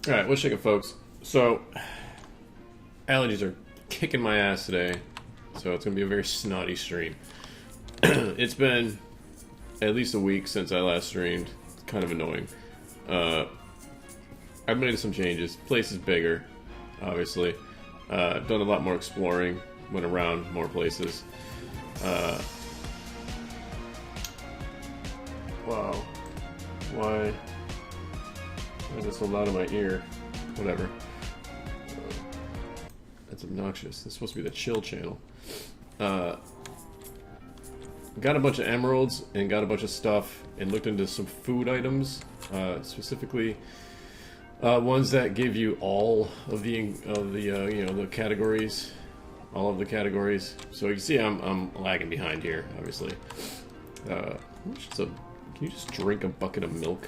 Alright, what's shaking, folks? So, allergies are kicking my ass today, so it's going to be a very snotty stream. It's been at least a week since I last streamed. It's kind of annoying. I've made some changes. Place is bigger, obviously. I've done a lot more exploring, went around more places. Wow. Why is it so loud in my ear? Whatever. That's obnoxious. It's supposed to be the chill channel. Got a bunch of emeralds and got a bunch of stuff and looked into some food items, specifically ones that give you all of the you know, the categories, all of the categories. So you can see I'm lagging behind here, obviously. Can you just drink a bucket of milk?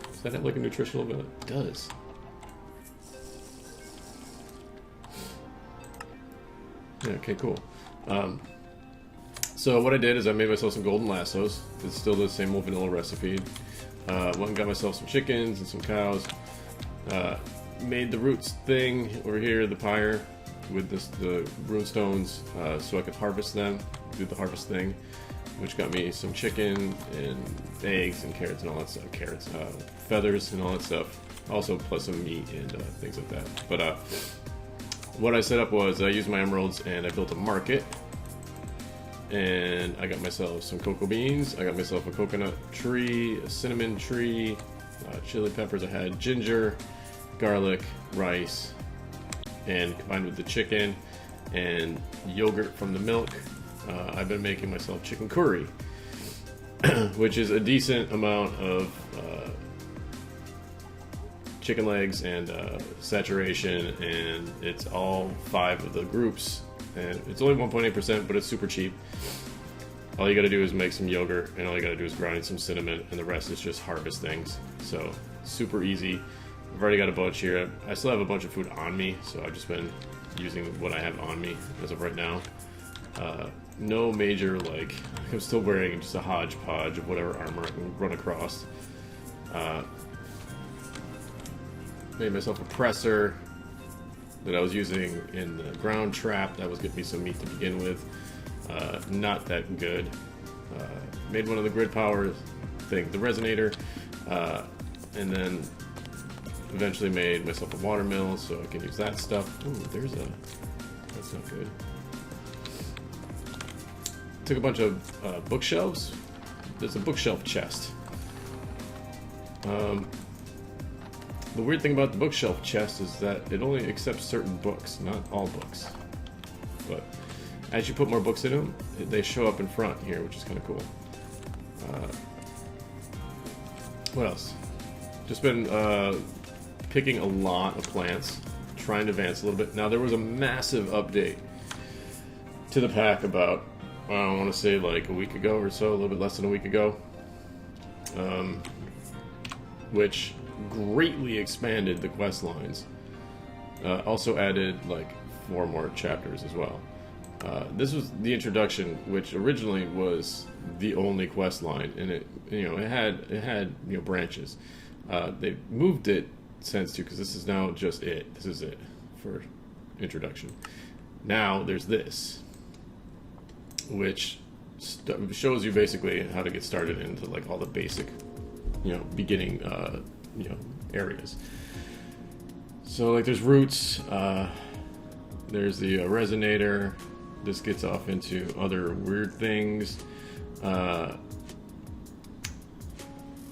Does that have like a nutritional value? It does. Yeah, okay, cool. So what I did is I made myself some golden lassos. It's still the same old vanilla recipe. Went and got myself some chickens and some cows. Made the roots thing over here, the pyre, with the rune stones, so I could harvest them, do the harvest thing, which got me some chicken and eggs and carrots and all that stuff. Feathers and all that stuff. Also, plus some meat and things like that. But what I set up was I used my emeralds and I built a market. And I got myself some cocoa beans. I got myself a coconut tree, a cinnamon tree, chili peppers. I had ginger, garlic, rice, and combined with the chicken and yogurt from the milk, I've been making myself chicken curry, which is a decent amount of chicken legs and saturation, and it's all 5 of the groups, and it's only 1.8%, but it's super cheap. All you gotta do is make some yogurt, and all you gotta do is grind some cinnamon, and the rest is just harvest things. So super easy. I've already got a bunch here. I still have a bunch of food on me, so I've just been using what I have on me as of right now. No major, like, I'm still wearing just a hodgepodge of whatever armor I can run across. Made myself a presser that I was using in the ground trap. That was giving me some meat to begin with. Not that good. Made one of the grid power thing, the resonator, and then eventually made myself a water mill so I can use that stuff. Ooh, that's not good. Took a bunch of bookshelves. There's a bookshelf chest. The weird thing about the bookshelf chest is that it only accepts certain books, not all books. But as you put more books in them, they show up in front here, which is kind of cool. What else? Just been picking a lot of plants, trying to advance a little bit. Now, there was a massive update to the pack about, I want to say like a week ago or so, a little bit less than a week ago, which greatly expanded the quest lines. Also added like 4 more chapters as well. This was the introduction, which originally was the only quest line, and it had branches. They moved it since too, because this is now just it. This is it for introduction. Now there's this, which shows you basically how to get started into like all the basic, beginning, areas. So like there's roots, there's the resonator. This gets off into other weird things.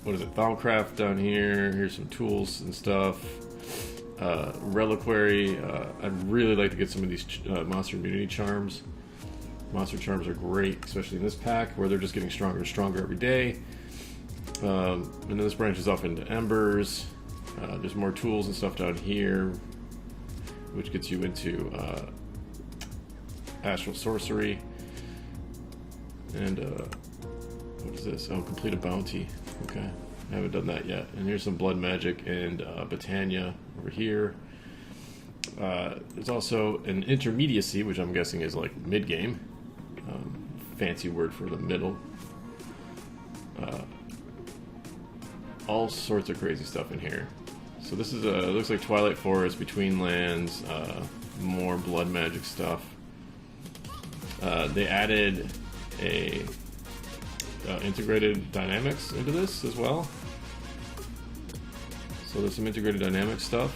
What is it? Thaumcraft down here. Here's some tools and stuff. Reliquary. I'd really like to get some of these monster immunity charms. Monster charms are great, especially in this pack where they're just getting stronger and stronger every day. And then this branches off into embers. There's more tools and stuff down here, which gets you into astral sorcery. And what is this? Oh, complete a bounty. Okay, I haven't done that yet. And here's some blood magic and Botania over here. There's also an intermediacy, which I'm guessing is like mid-game. Fancy word for the middle. All sorts of crazy stuff in here. So this is looks like Twilight Forest, Between Lands, more blood magic stuff. They added a integrated dynamics into this as well. So there's some integrated dynamic stuff.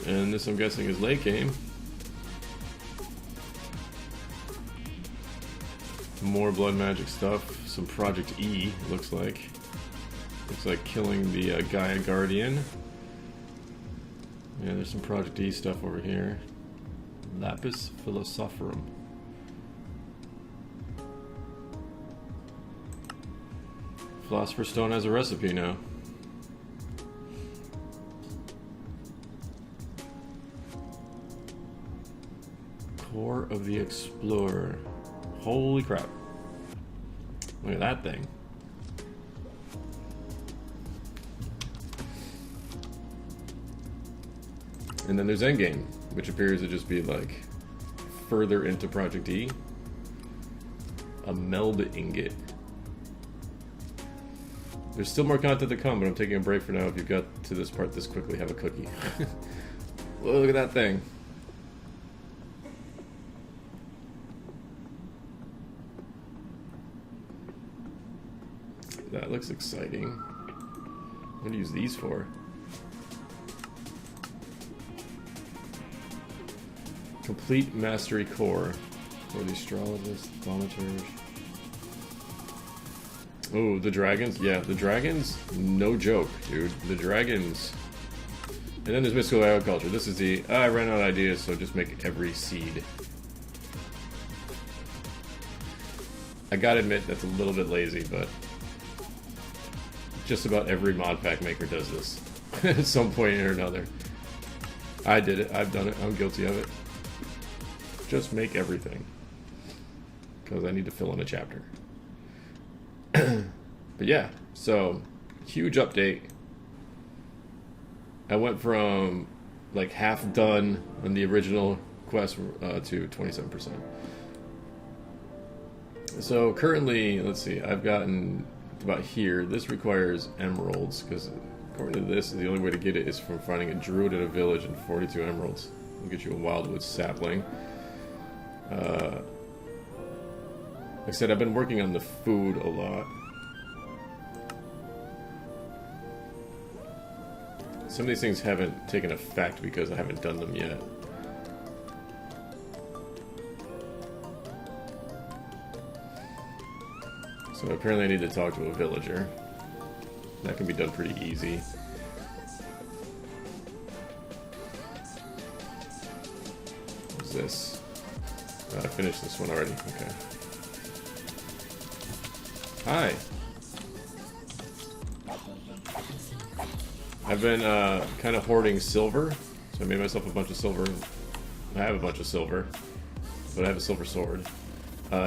And this, I'm guessing, is late game. More blood magic stuff. Some Project E, looks like. Looks like killing the Gaia Guardian. Yeah, there's some Project E stuff over here. Lapis Philosophorum. Philosopher's Stone has a recipe now. Core of the Explorer. Holy crap. Look at that thing. And then there's Endgame, which appears to just be like further into Project E. A meld ingot. There's still more content to come, but I'm taking a break for now. If you got to this part this quickly, have a cookie. Look at that thing. That looks exciting. What do you use these for? Complete Mastery Core for the Astrologists, Thaumateurs. Oh, the dragons? Yeah, the dragons, no joke, dude. The dragons. And then there's Mystical Agriculture. This is the, I ran out of ideas, so just make every seed. I gotta admit, that's a little bit lazy, but just about every mod pack maker does this at some point or another. I did it. I've done it. I'm guilty of it. Just make everything. Because I need to fill in a chapter. But yeah, so huge update. I went from like half done on the original quest to 27%. So currently, let's see, I've gotten about here. This requires emeralds because according to this, the only way to get it is from finding a druid in a village and 42 emeralds. We'll get you a wildwood sapling. Like I said, I've been working on the food a lot. Some of these things haven't taken effect because I haven't done them yet. So apparently I need to talk to a villager. That can be done pretty easy. What's this? Oh, I finished this one already. Okay. Hi. I've been kind of hoarding silver, so I made myself a bunch of silver. I have a bunch of silver, but I have a silver sword.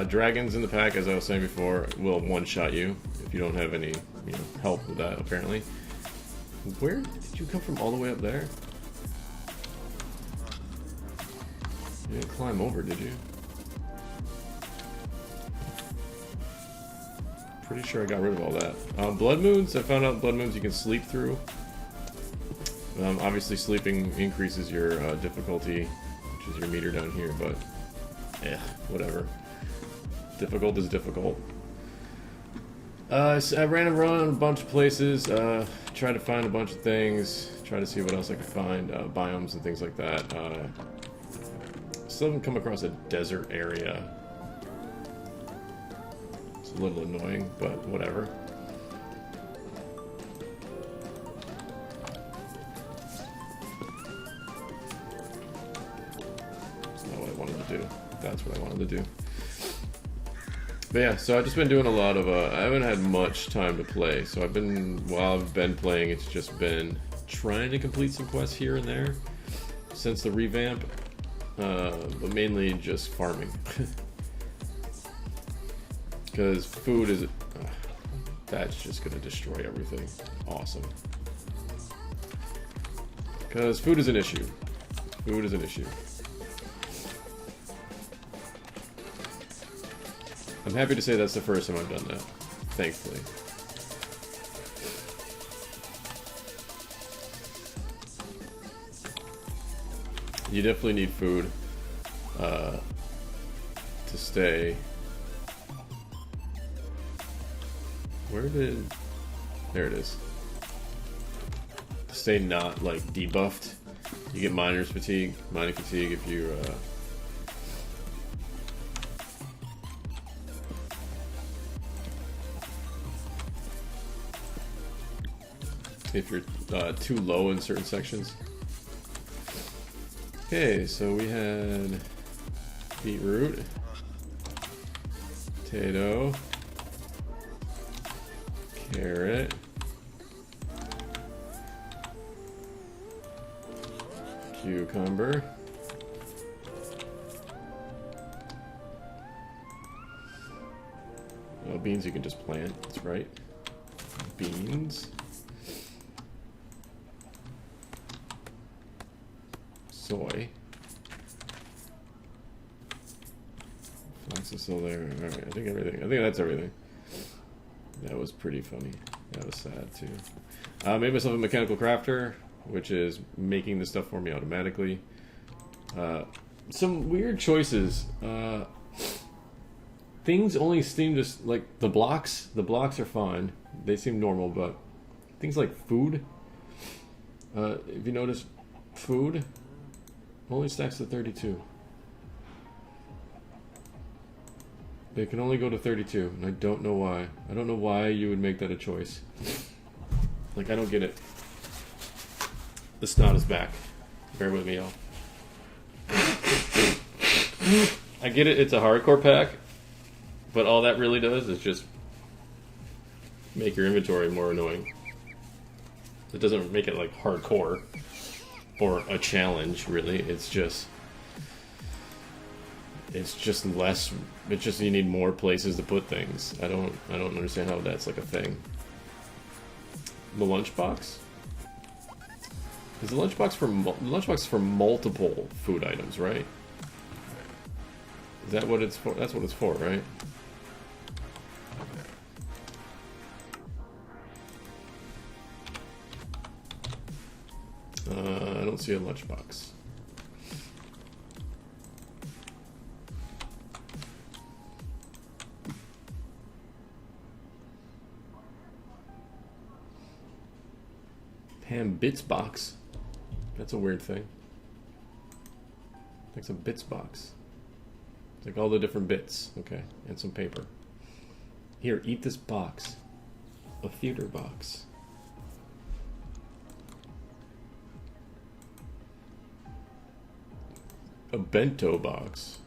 Dragons in the pack, as I was saying before, will one-shot you if you don't have any, help with that. Apparently. Where did you come from? All the way up there? You didn't climb over, did you? Pretty sure I got rid of all that. Blood moons. I found out blood moons you can sleep through. Obviously sleeping increases your difficulty, which is your meter down here, but whatever. Difficult is difficult. So I ran around a bunch of places, tried to find a bunch of things, try to see what else I could find, biomes and things like that. Still haven't come across a desert area. It's a little annoying, but whatever. That's not what I wanted to do. That's what I wanted to do. But yeah, so I've just been doing a lot of, I haven't had much time to play, so while I've been playing, it's just been trying to complete some quests here and there since the revamp, but mainly just farming. Because food is, that's just going to destroy everything. Awesome. Because food is an issue. Food is an issue. I'm happy to say that's the first time I've done that, thankfully. You definitely need food to stay. There it is. To stay not like debuffed. You get mining fatigue if you if you're too low in certain sections. Okay, so we had beetroot, potato, carrot, cucumber, oh, beans you can just plant, that's right. Beans. Soy. Flax is still there. Alright, I think that's everything. That was pretty funny. That was sad too. I made myself a mechanical crafter, which is making the stuff for me automatically. Some weird choices. Things only seem to, like, the blocks are fine. They seem normal, but things like food, if you notice, food only stacks to 32. They can only go to 32, and I don't know why. I don't know why you would make that a choice. Like, I don't get it. The snot is back. Bear with me, y'all. I get it, it's a hardcore pack, but all that really does is just make your inventory more annoying. It doesn't make it, like, hardcore or a challenge, really. It's just less. It's just you need more places to put things. I don't understand how that's like a thing. The lunchbox? Is the lunchbox for multiple food items, right? Is that what it's for? That's what it's for, right? I don't see a lunchbox. Ham bits box. That's a weird thing. Like some bits box. It's like all the different bits. Okay, and some paper. Here, eat this box. A theater box. A bento box.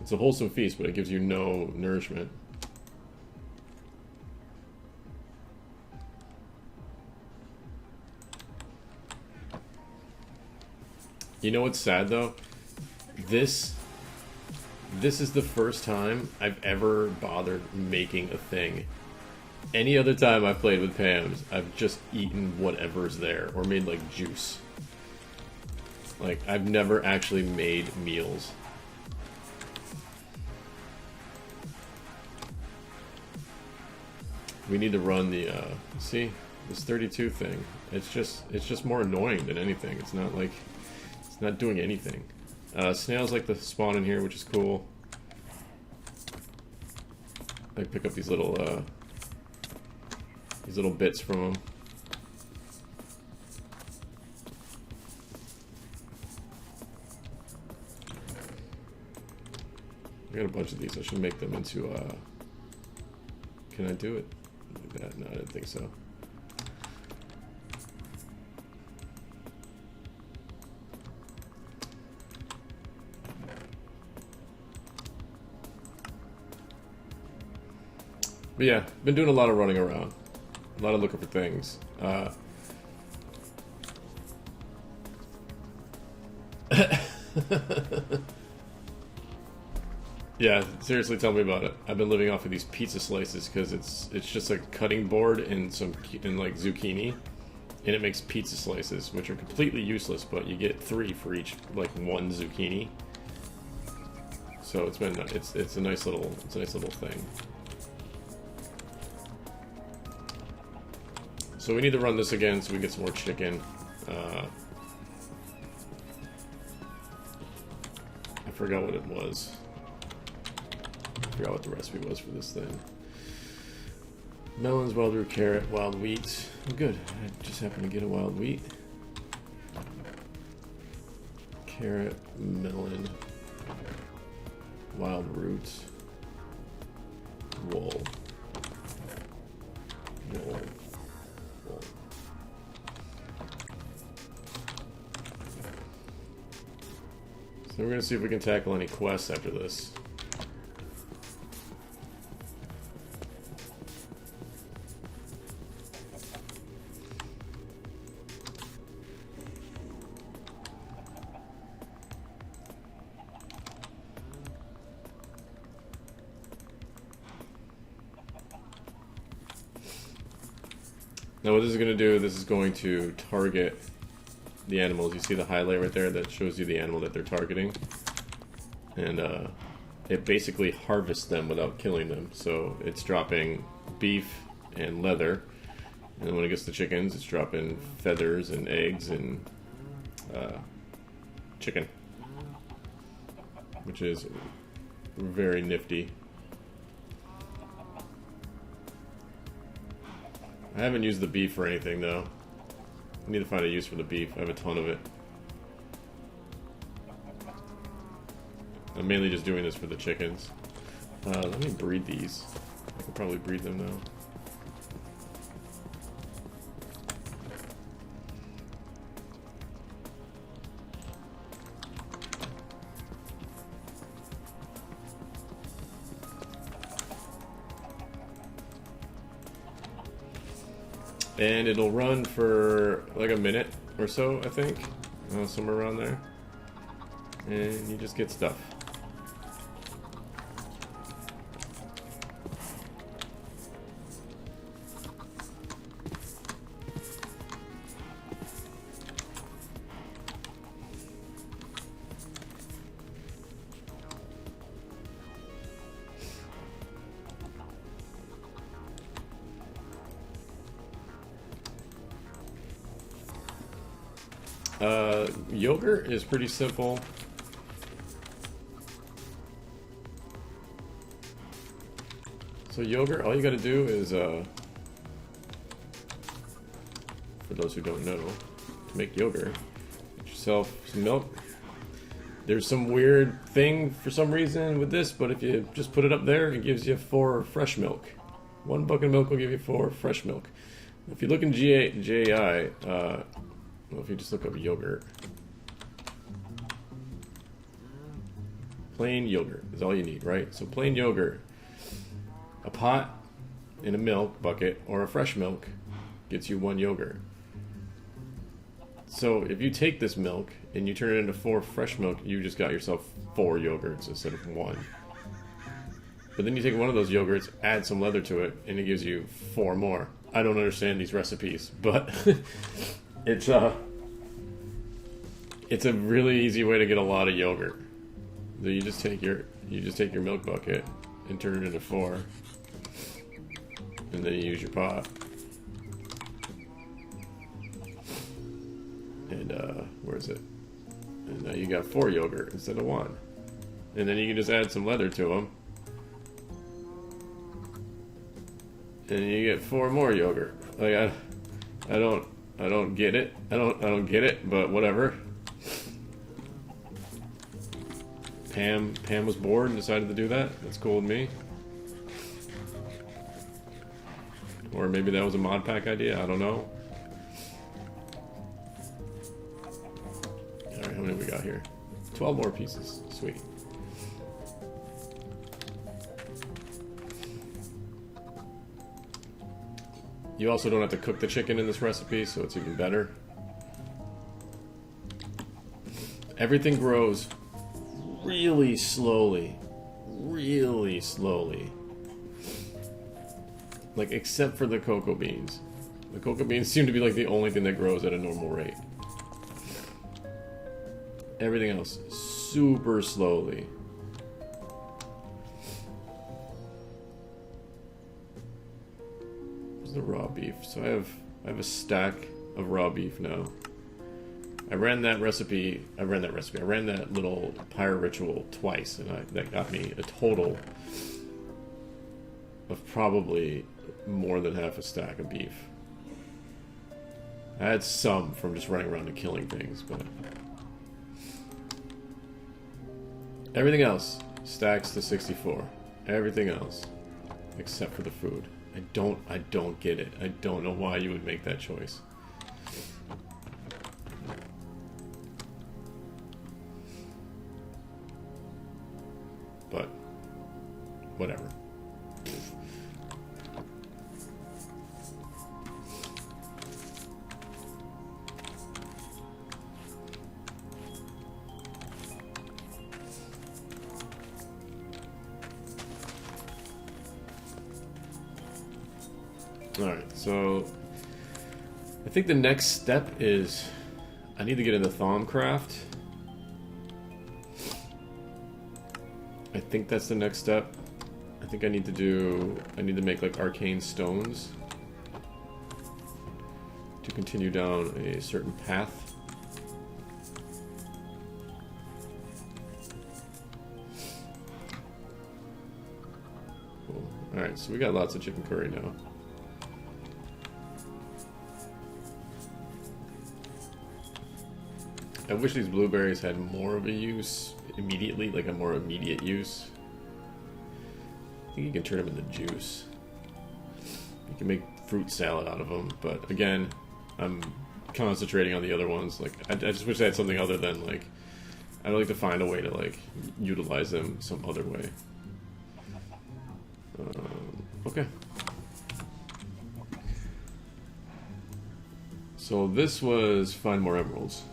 It's a wholesome feast, but it gives you no nourishment. You know what's sad though? This is the first time I've ever bothered making a thing. Any other time I've played with Pam's, I've just eaten whatever's there, or made like juice. Like, I've never actually made meals. We need to run the, see? This 32 thing. It's just more annoying than anything. It's not like, it's not doing anything. Snails like to spawn in here, which is cool. I pick up these little bits from them. I got a bunch of these. I should make them into, can I do it like that? No, I didn't think so. But yeah, been doing a lot of running around. A lot of looking for things. Yeah, seriously, tell me about it. I've been living off of these pizza slices because it's just a cutting board and like zucchini, and it makes pizza slices, which are completely useless. But you get 3 for each like 1 zucchini. So it's a nice little thing. So we need to run this again so we get some more chicken. I forgot what it was. I forgot what the recipe was for this thing. Melons, wild root, carrot, wild wheat. Oh, good. I just happened to get a wild wheat. Carrot, melon, wild root, wool. Wool. Wool. So we're going to see if we can tackle any quests after this. Now what this is going to do, this is going to target the animals. You see the highlight right there that shows you the animal that they're targeting. And it basically harvests them without killing them. So it's dropping beef and leather. And then when it gets to chickens, it's dropping feathers and eggs and chicken. Which is very nifty. I haven't used the beef for anything though. I need to find a use for the beef. I have a ton of it. I'm mainly just doing this for the chickens. Let me breed these. I can probably breed them now. And it'll run for like a minute or so, I think. Somewhere around there. And you just get stuff. Yogurt is pretty simple. So yogurt, all you gotta do is, for those who don't know, to make yogurt, get yourself some milk. There's some weird thing for some reason with this, but if you just put it up there, it gives you 4 fresh milk. 1 bucket of milk will give you 4 fresh milk. If you look in GI, well, if you just look up yogurt, plain yogurt is all you need, right? So plain yogurt, a pot and a milk bucket or a fresh milk gets you 1 yogurt. So if you take this milk and you turn it into 4 fresh milk, you just got yourself 4 yogurts instead of 1. But then you take one of those yogurts, add some leather to it, and it gives you 4 more. I don't understand these recipes, but it's a really easy way to get a lot of yogurt. So you just take your milk bucket and turn it into 4, and then you use your pot. And where is it? And now you got 4 yogurt instead of 1. And then you can just add some leather to them, and you get 4 more yogurt. Like I don't get it. I don't get it, but whatever. Pam was bored and decided to do that. That's cool with me. Or maybe that was a mod pack idea. I don't know. All right, how many we got here? 12 more pieces. Sweet. You also don't have to cook the chicken in this recipe, so it's even better. Everything grows really slowly. Really slowly. Like, except for the cocoa beans. The cocoa beans seem to be like the only thing that grows at a normal rate. Everything else, super slowly. Where's the raw beef? So I have a stack of raw beef now. I ran that little pyre ritual twice, and that got me a total of probably more than half a stack of beef. I had some from just running around and killing things, but everything else stacks to 64. Everything else, except for the food. I don't get it. I don't know why you would make that choice. But whatever. Alright, so I think the next step is I need to get into Thaumcraft. I think that's the next step. I think I need to make like arcane stones to continue down a certain path. Cool. Alright, so we got lots of chicken curry now. I wish these blueberries had more of a use immediately, like a more immediate use. I think you can turn them into juice. You can make fruit salad out of them, but again, I'm concentrating on the other ones. Like, I just wish I had something other than, like, I'd like to find a way to, like, utilize them some other way. Okay. So this was find more emeralds.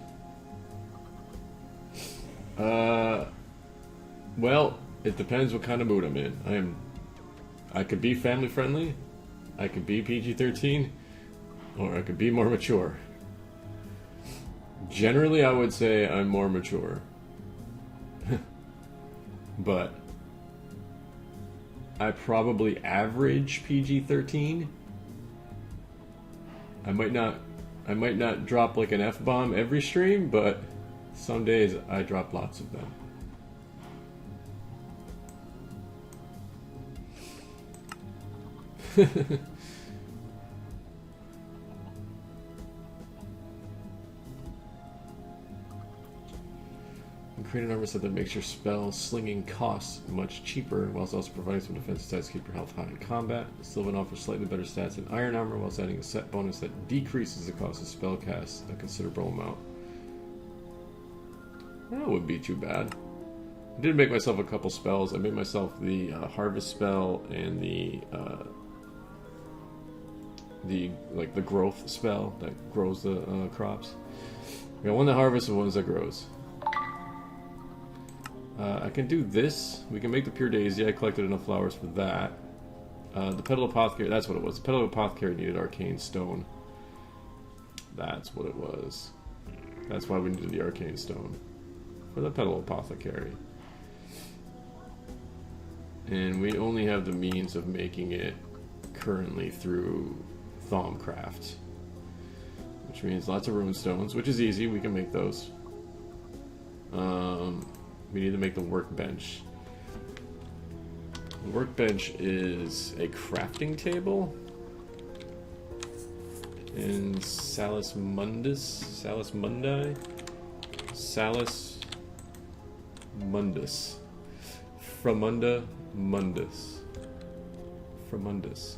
Well, it depends what kind of mood I'm in. I could be family friendly, I could be PG-13, or I could be more mature. Generally, I would say I'm more mature. But I probably average PG-13. I might not drop like an F-bomb every stream, but some days I drop lots of them. Create an armor set that makes your spell slinging costs much cheaper, whilst also providing some defensive stats to keep your health high in combat. Sylvan offers slightly better stats than iron armor, whilst adding a set bonus that decreases the cost of spell casts a considerable amount. That wouldn't be too bad. I did make myself a couple spells. I made myself the harvest spell and the growth spell that grows the crops. We got one that harvests and one that grows. I can do this. We can make the pure daisy. I collected enough flowers for that. The petal apothecary, that's what it was. The petal apothecary needed arcane stone. That's what it was. That's why we needed the arcane stone. For the petal apothecary. And we only have the means of making it currently through Thaumcraft. Which means lots of rune stones, which is easy, we can make those. We need to make the workbench. The workbench is a crafting table in Salus Mundus. Salus Mundi? Salus Mundus. Framunda Mundus. Framundus.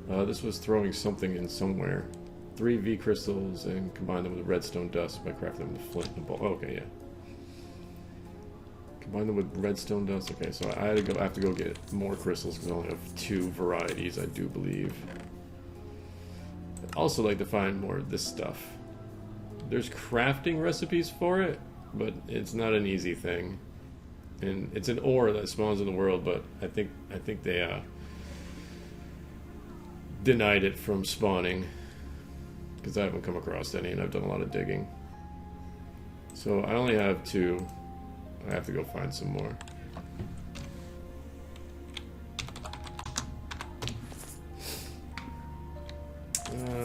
This was throwing something in somewhere. 3 V crystals and combine them with redstone dust by crafting them with flint and ball. Oh, okay, yeah. Combine them with redstone dust. Okay, so I have to go get more crystals because I only have 2 varieties, I do believe. also like to find more of this stuff. There's crafting recipes for it, but it's not an easy thing. And it's an ore that spawns in the world, but I think they denied it from spawning because I haven't come across any, and I've done a lot of digging. So I only have 2. I have to go find some more.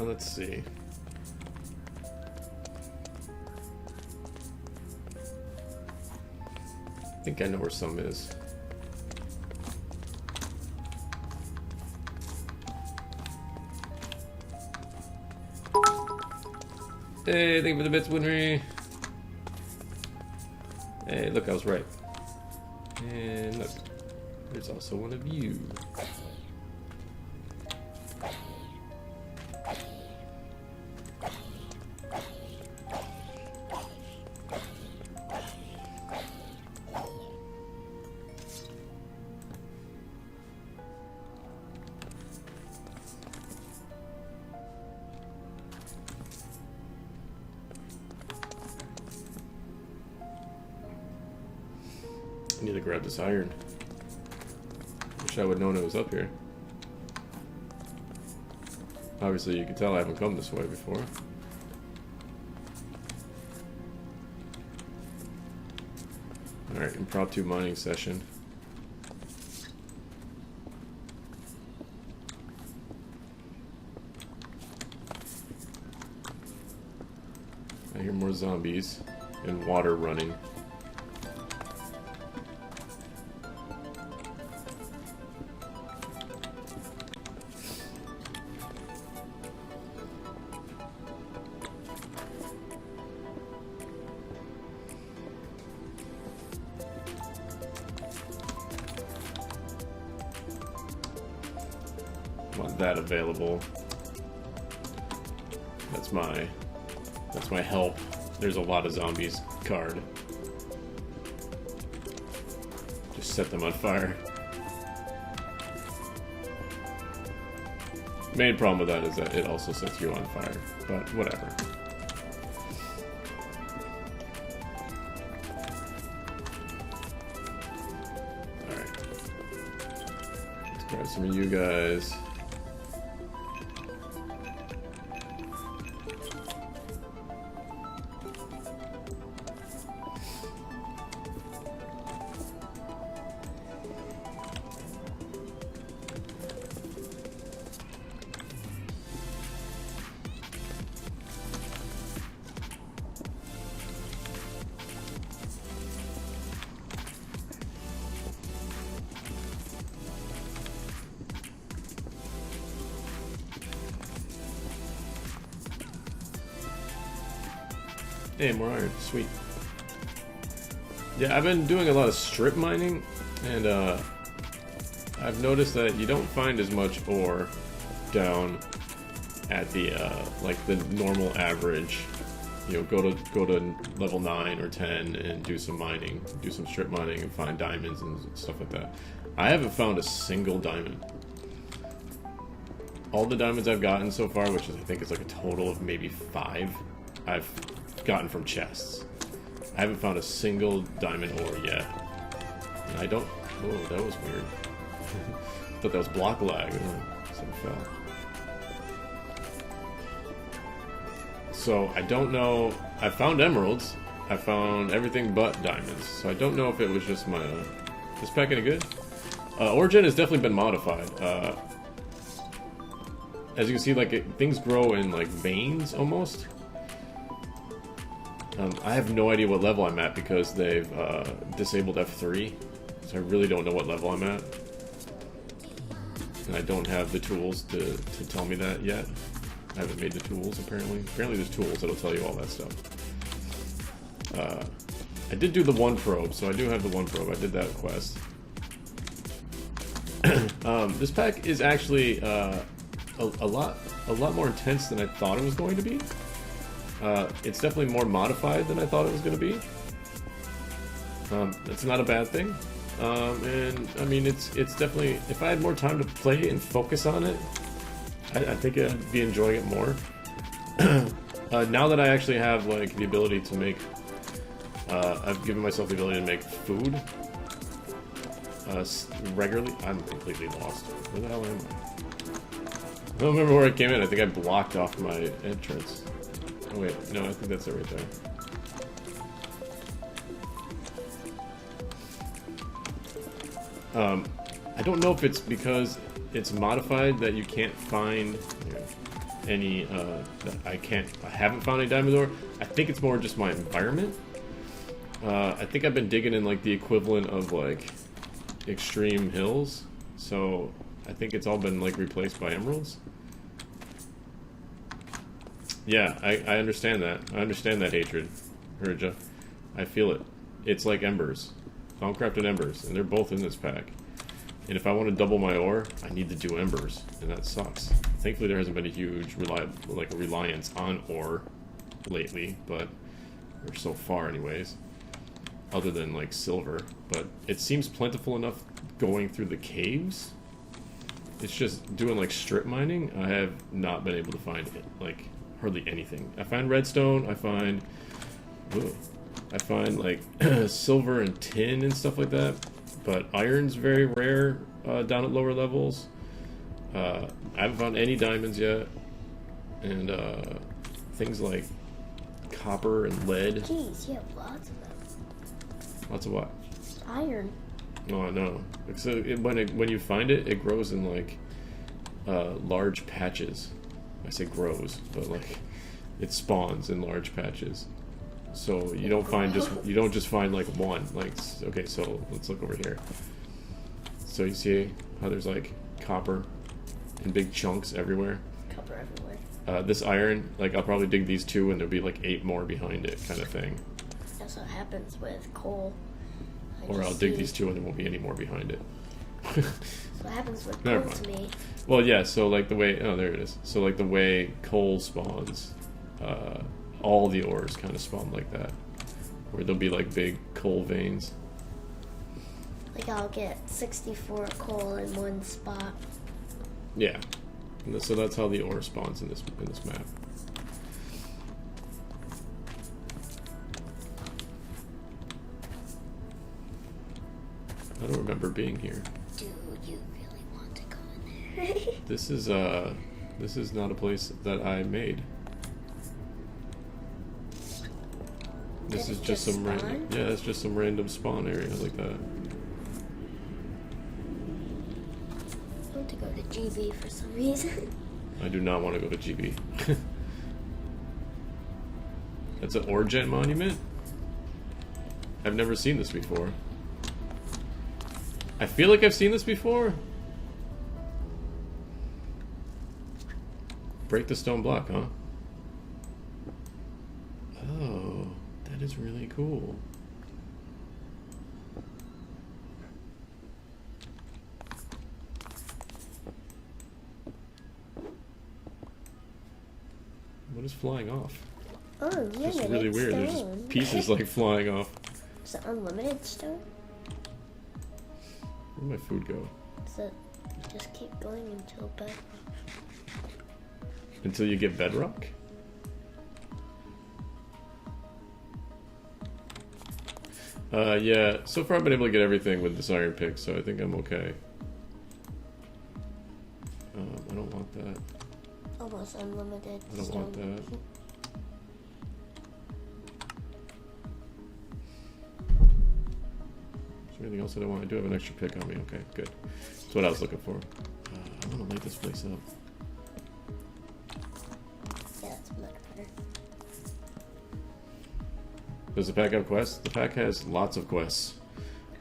Let's see. I think I know where some is. Hey, thank you for the bits, Winry. Hey, look, I was right. And look, there's also one of you. I need to grab this iron. Wish I would have known it was up here. Obviously, you can tell I haven't come this way before. Alright, impromptu mining session. I hear more zombies and water running. Want that available. That's my help. There's a lot of zombies card. Just set them on fire. Main problem with that is that it also sets you on fire, but whatever. Alright. Let's grab some of you guys. Hey, more iron. Sweet. Yeah, I've been doing a lot of strip mining, and I've noticed that you don't find as much ore down at the like the normal average. You know, go to level 9 or 10 and do some mining, do some strip mining, and find diamonds and stuff like that. I haven't found a single diamond. All the diamonds I've gotten so far, which is, I think is like a total of maybe 5, I've gotten from chests. I haven't found a single diamond ore yet. And I don't... Oh, that was weird. Thought that was block lag. Something fell. So, I don't know... I found emeralds. I found everything but diamonds. So I don't know if it was just my... This pack any good? Origin has definitely been modified. As you can see, like, things grow in, like, veins, almost. I have no idea what level I'm at because they've disabled F3, so I really don't know what level I'm at. And I don't have the tools to tell me that yet. I haven't made the tools, apparently. Apparently there's tools that'll tell you all that stuff. I did do the 1 probe, so I do have the 1 probe. I did that quest. This pack is actually a lot more intense than I thought it was going to be. It's definitely more modified than I thought it was going to be. It's not a bad thing. And I mean, it's definitely, if I had more time to play and focus on it, I think I'd be enjoying it more. Now that I actually have like the ability to make, I've given myself the ability to make food regularly. I'm completely lost. Where the hell am I? I don't remember where I came in. I think I blocked off my entrance. Oh wait, no, I think that's it right there. I don't know if it's because it's modified that you can't find any, I haven't found any diamond ore. I think it's more just my environment. I think I've been digging in like the equivalent of like extreme hills, so I think it's all been like replaced by emeralds. Yeah, I understand that. I understand that hatred, Herja. I feel it. It's like embers. Thaumcrafted embers, and they're both in this pack. And if I want to double my ore, I need to do embers, and that sucks. Thankfully, there hasn't been a huge reliance on ore lately, or so far anyways, other than like silver. But it seems plentiful enough going through the caves. It's just doing like strip mining. I have not been able to find it, like hardly anything. I find redstone. I find like silver and tin and stuff like that. But iron's very rare down at lower levels. I haven't found any diamonds yet. And things like copper and lead. Jeez, you have lots of them. Lots of what? Iron. Oh, no. So when you find it, it grows in like large patches. I say grows, but like it spawns in large patches. So you don't just find like one. Like, okay, so let's look over here. So you see how there's like copper in big chunks everywhere. Copper everywhere. This iron, like I'll probably dig these two and there'll be like 8 more behind it, kind of thing. That's what happens with coal. Or I'll dig these two and there won't be any more behind it. That's what happens with coal to me. Well, yeah. So like the way, oh, there it is. So like the way coal spawns. All the ores kind of spawn like that, where there'll be like big coal veins. Like I'll get 64 coal in one spot. Yeah, and so that's how the ore spawns in this map. I don't remember being here. Do you really want to go in there? This is not a place that I made. This is just some random. Yeah, it's just some random spawn area like that. I want to go to GB for some reason. I do not want to go to GB. That's an Orgen monument? I've never seen this before. I feel like I've seen this before. Break the stone block, huh? Oh. That is really cool. What is flying off? Oh, yeah, it's really weird. Stone. There's just pieces like flying off. Is it unlimited stone? Where'd my food go? Does it just keep going until bedrock? Until you get bedrock? Yeah, so far I've been able to get everything with this iron pick, so I think I'm okay. I don't want that. Almost unlimited I don't want that. Is there anything else that I want? I do have an extra pick on me. Okay, good. That's what I was looking for. I want to light this place up. Yeah, that's much better. Does the pack have quests? The pack has lots of quests.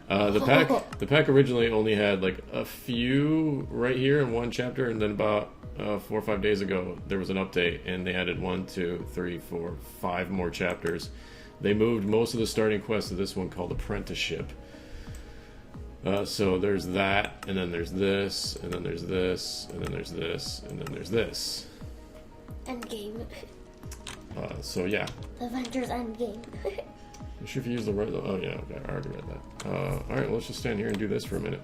The pack originally only had like a few right here in one chapter, and then about 4 or 5 days ago there was an update, and they added 1, 2, 3, 4, 5 more chapters. They moved most of the starting quests to this one called Apprenticeship. So there's that, and then there's this, and then there's this, and then there's this, and then there's this. Endgame. So yeah. Avengers Endgame. I'm sure if you use the right. Oh yeah, okay, I already read that. All right, well, let's just stand here and do this for a minute.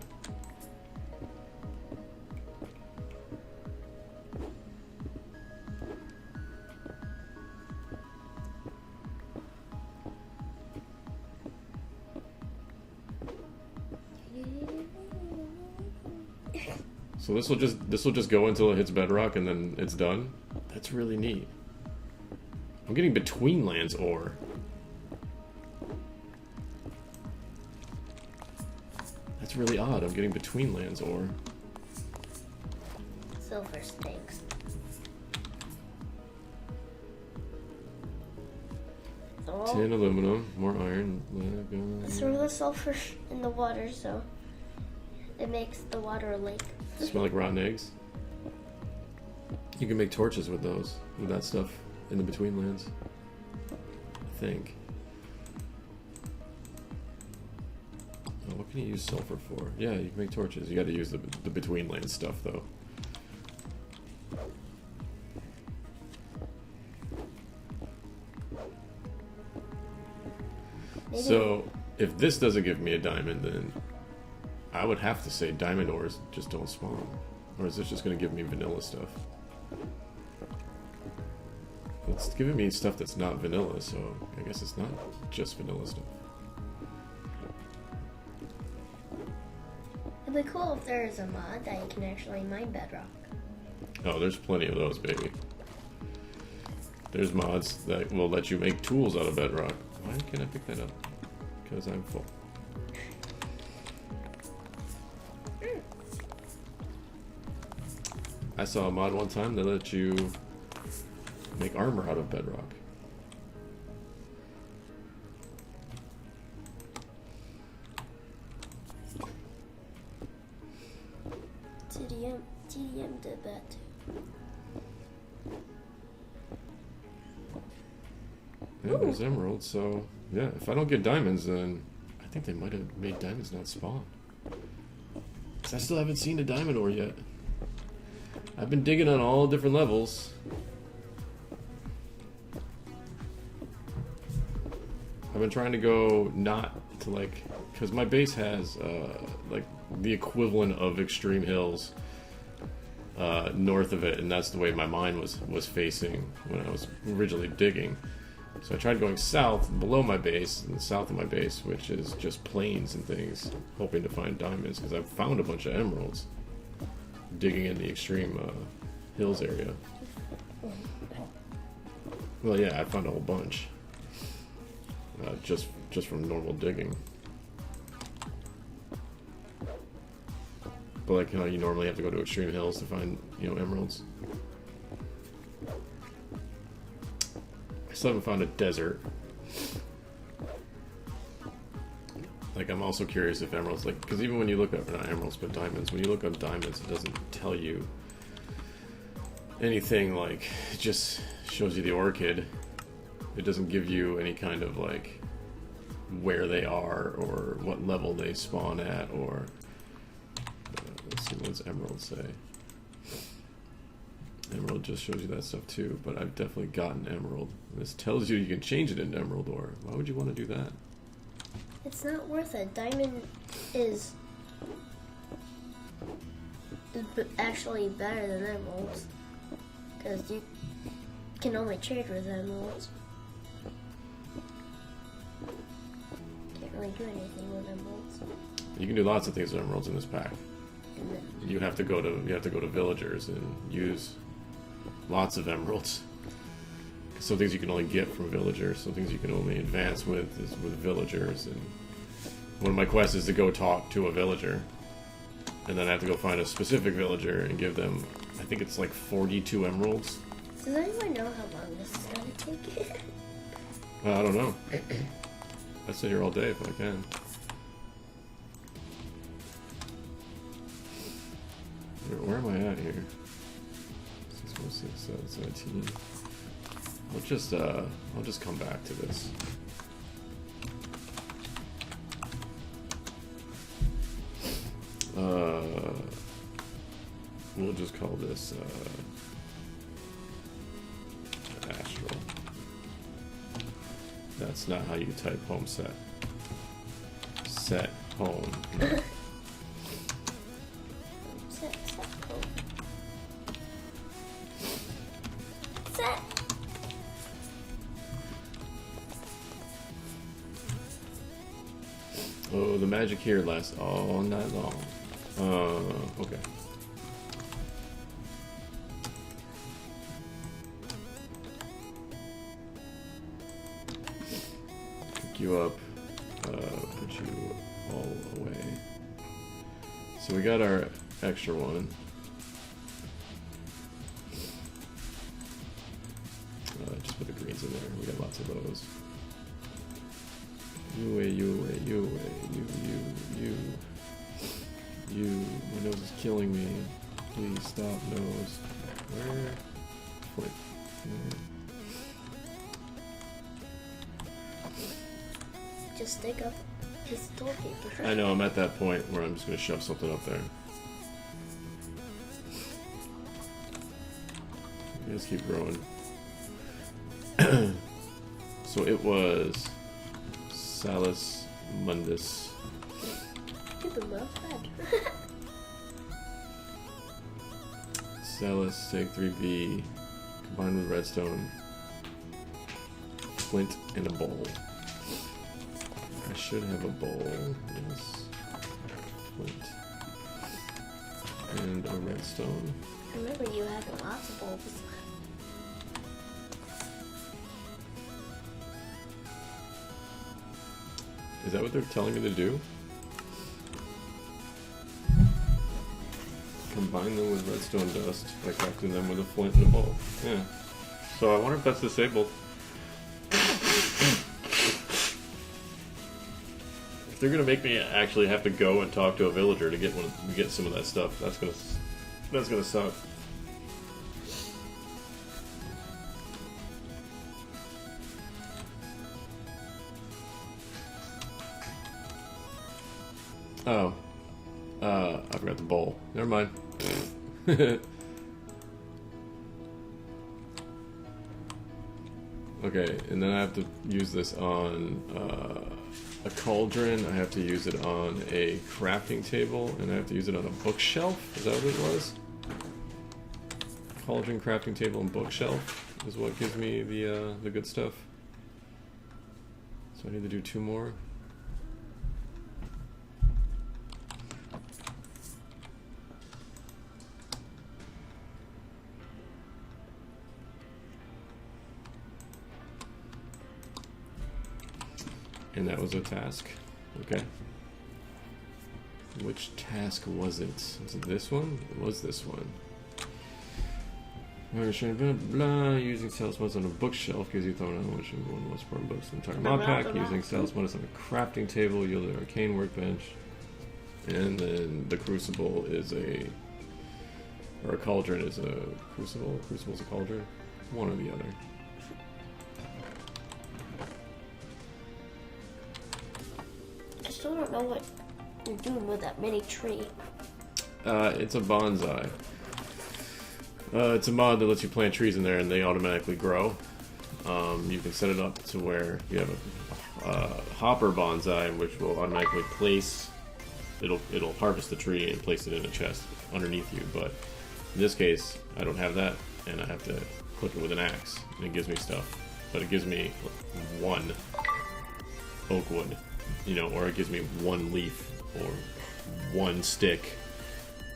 So this will just go until it hits bedrock and then it's done. That's really neat. I'm getting between lands ore. That's really odd. I'm getting between lands ore. Silver stinks. Tin, aluminum, more iron. Leg, throw the sulfur in the water so it makes the water a lake. Smell like rotten eggs. You can make torches with those, with that stuff in the between lands. I think. Oh, what can you use sulfur for? Yeah, you can make torches. You got to use the between land stuff though. Maybe. So, if this doesn't give me a diamond, then I would have to say diamond ores just don't spawn. Or is this just going to give me vanilla stuff? It's giving me stuff that's not vanilla, so I guess it's not just vanilla stuff. It'd be cool if there is a mod that you can actually mine bedrock. Oh, there's plenty of those, baby. There's mods that will let you make tools out of bedrock. Why can't I pick that up? Because I'm full. I saw a mod one time that let you make armor out of bedrock. TDM did that too. Yeah, there's emeralds, so yeah, if I don't get diamonds, then I think they might have made diamonds not spawn. Because I still haven't seen a diamond ore yet. I've been digging on all different levels. I've been trying to go not to like, because my base has like the equivalent of extreme hills north of it, and that's the way my mind was facing when I was originally digging. So I tried going south below my base, and south of my base, which is just plains and things, hoping to find diamonds, because I found a bunch of emeralds digging in the extreme hills area. Well, yeah, I found a whole bunch just from normal digging. But like how you normally have to go to extreme hills to find, emeralds. I still haven't found a desert. Like, I'm also curious if emeralds, like, because even when you look up, not emeralds, but diamonds, when you look up diamonds, it doesn't tell you anything, like, it just shows you the orchid. It doesn't give you any kind of, like, where they are, or what level they spawn at, or, let's see, what does emerald say? Emerald just shows you that stuff too, but I've definitely gotten emerald. This tells you can change it into emerald ore. Why would you want to do that? It's not worth it. Diamond is actually better than emeralds, because you can only trade with emeralds. Can't really do anything with emeralds. You can do lots of things with emeralds in this pack. You have to go to villagers and use lots of emeralds. Some things you can only get from villagers, some things you can only advance with is with villagers. And one of my quests is to go talk to a villager, and then I have to go find a specific villager and give them, I think it's like 42 emeralds. Does anyone know how long this is going to take? I don't know. I sit here all day if I can. Where am I at here? 6.6, 17. I'll just come back to this. We'll just call this Astral. That's not how you type home set. Set home. No. Oh, the magic here lasts all night long. Okay. pick you up, put you all away. So we got our extra one. Just put the greens in there. We got lots of those. You away, you away, you away, you. My nose is killing me. Please stop, nose. Where? Foot. Just stick up his toilet paper. I know, I'm at that point where I'm just going to shove something up there. Just keep growing. So it was Salus Mundus. Keep him well fed. Salus, Seg 3B, combined with redstone, flint, and a bowl. I should have a bowl. Yes. Flint. And a redstone. I remember you having lots of bulbs. Is that what they're telling me to do? Combine them with redstone dust by crafting them with a flint and a bowl. Yeah. So I wonder if that's disabled. If they're gonna make me actually have to go and talk to a villager to get some of that stuff, that's gonna suck. Oh. I forgot the bowl. Never mind. Okay, and then I have to use this on a cauldron, I have to use it on a crafting table, and I have to use it on a bookshelf? Is that what it was? Cauldron, crafting table, and bookshelf is what gives me the good stuff. So I need to do 2 more. And that was a task. Okay. Which task was it? Was it this one? It was this one. Blah, blah, using sales mods on a bookshelf gives you thrown out which is one of the most important books in the entire mod pack. Using sales mods on a crafting table yielded an arcane workbench. And then the crucible is a cauldron is a crucible. Crucible is a cauldron. One or the other. I still don't know what you're doing with that mini tree. It's a bonsai. It's a mod that lets you plant trees in there and they automatically grow. You can set it up to where you have a hopper bonsai, which will automatically place. It'll harvest the tree and place it in a chest underneath you. But in this case, I don't have that, and I have to click it with an axe, and it gives me stuff. But it gives me 1 oak wood, or it gives me 1 leaf or 1 stick.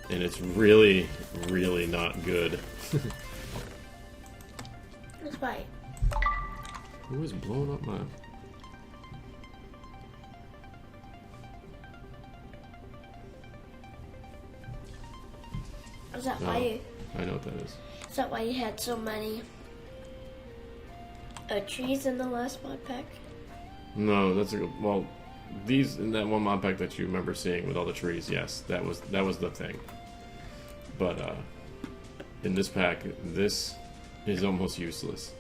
And it's really, really not good. That's right. Who is blowing up my... Is that why you... I know what that is. Is that why you had so many trees in the last mod pack? No, that's a... Well, these in that one mod pack that you remember seeing with all the trees, yes, that was the thing. But in this pack, this is almost useless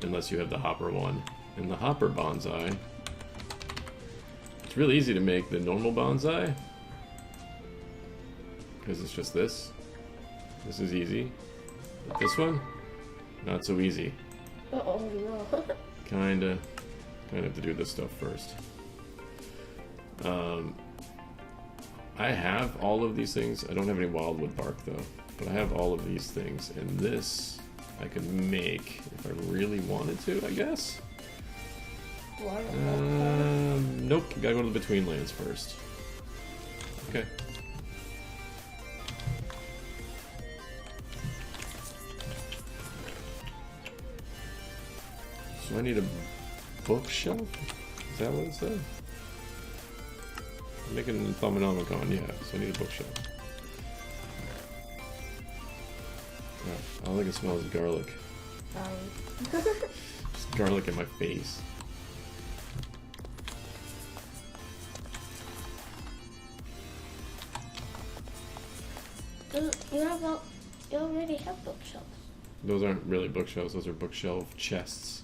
unless you have the hopper one. And the hopper bonsai, it's really easy to make the normal bonsai because it's just this. This is easy. But this one, not so easy. Uh-oh, no. Kinda have to do this stuff first. I have all of these things. I don't have any wildwood bark though, but I have all of these things, and this I could make if I really wanted to, I guess. Nope, gotta go to the between lands first. Okay. So I need a bookshelf? Is Is that what it said? I'm making a Thaumonomicon, yeah, so I need a bookshelf. Oh, all I can smell is garlic. Just garlic in my face. You already have bookshelves. Those aren't really bookshelves, those are bookshelf chests.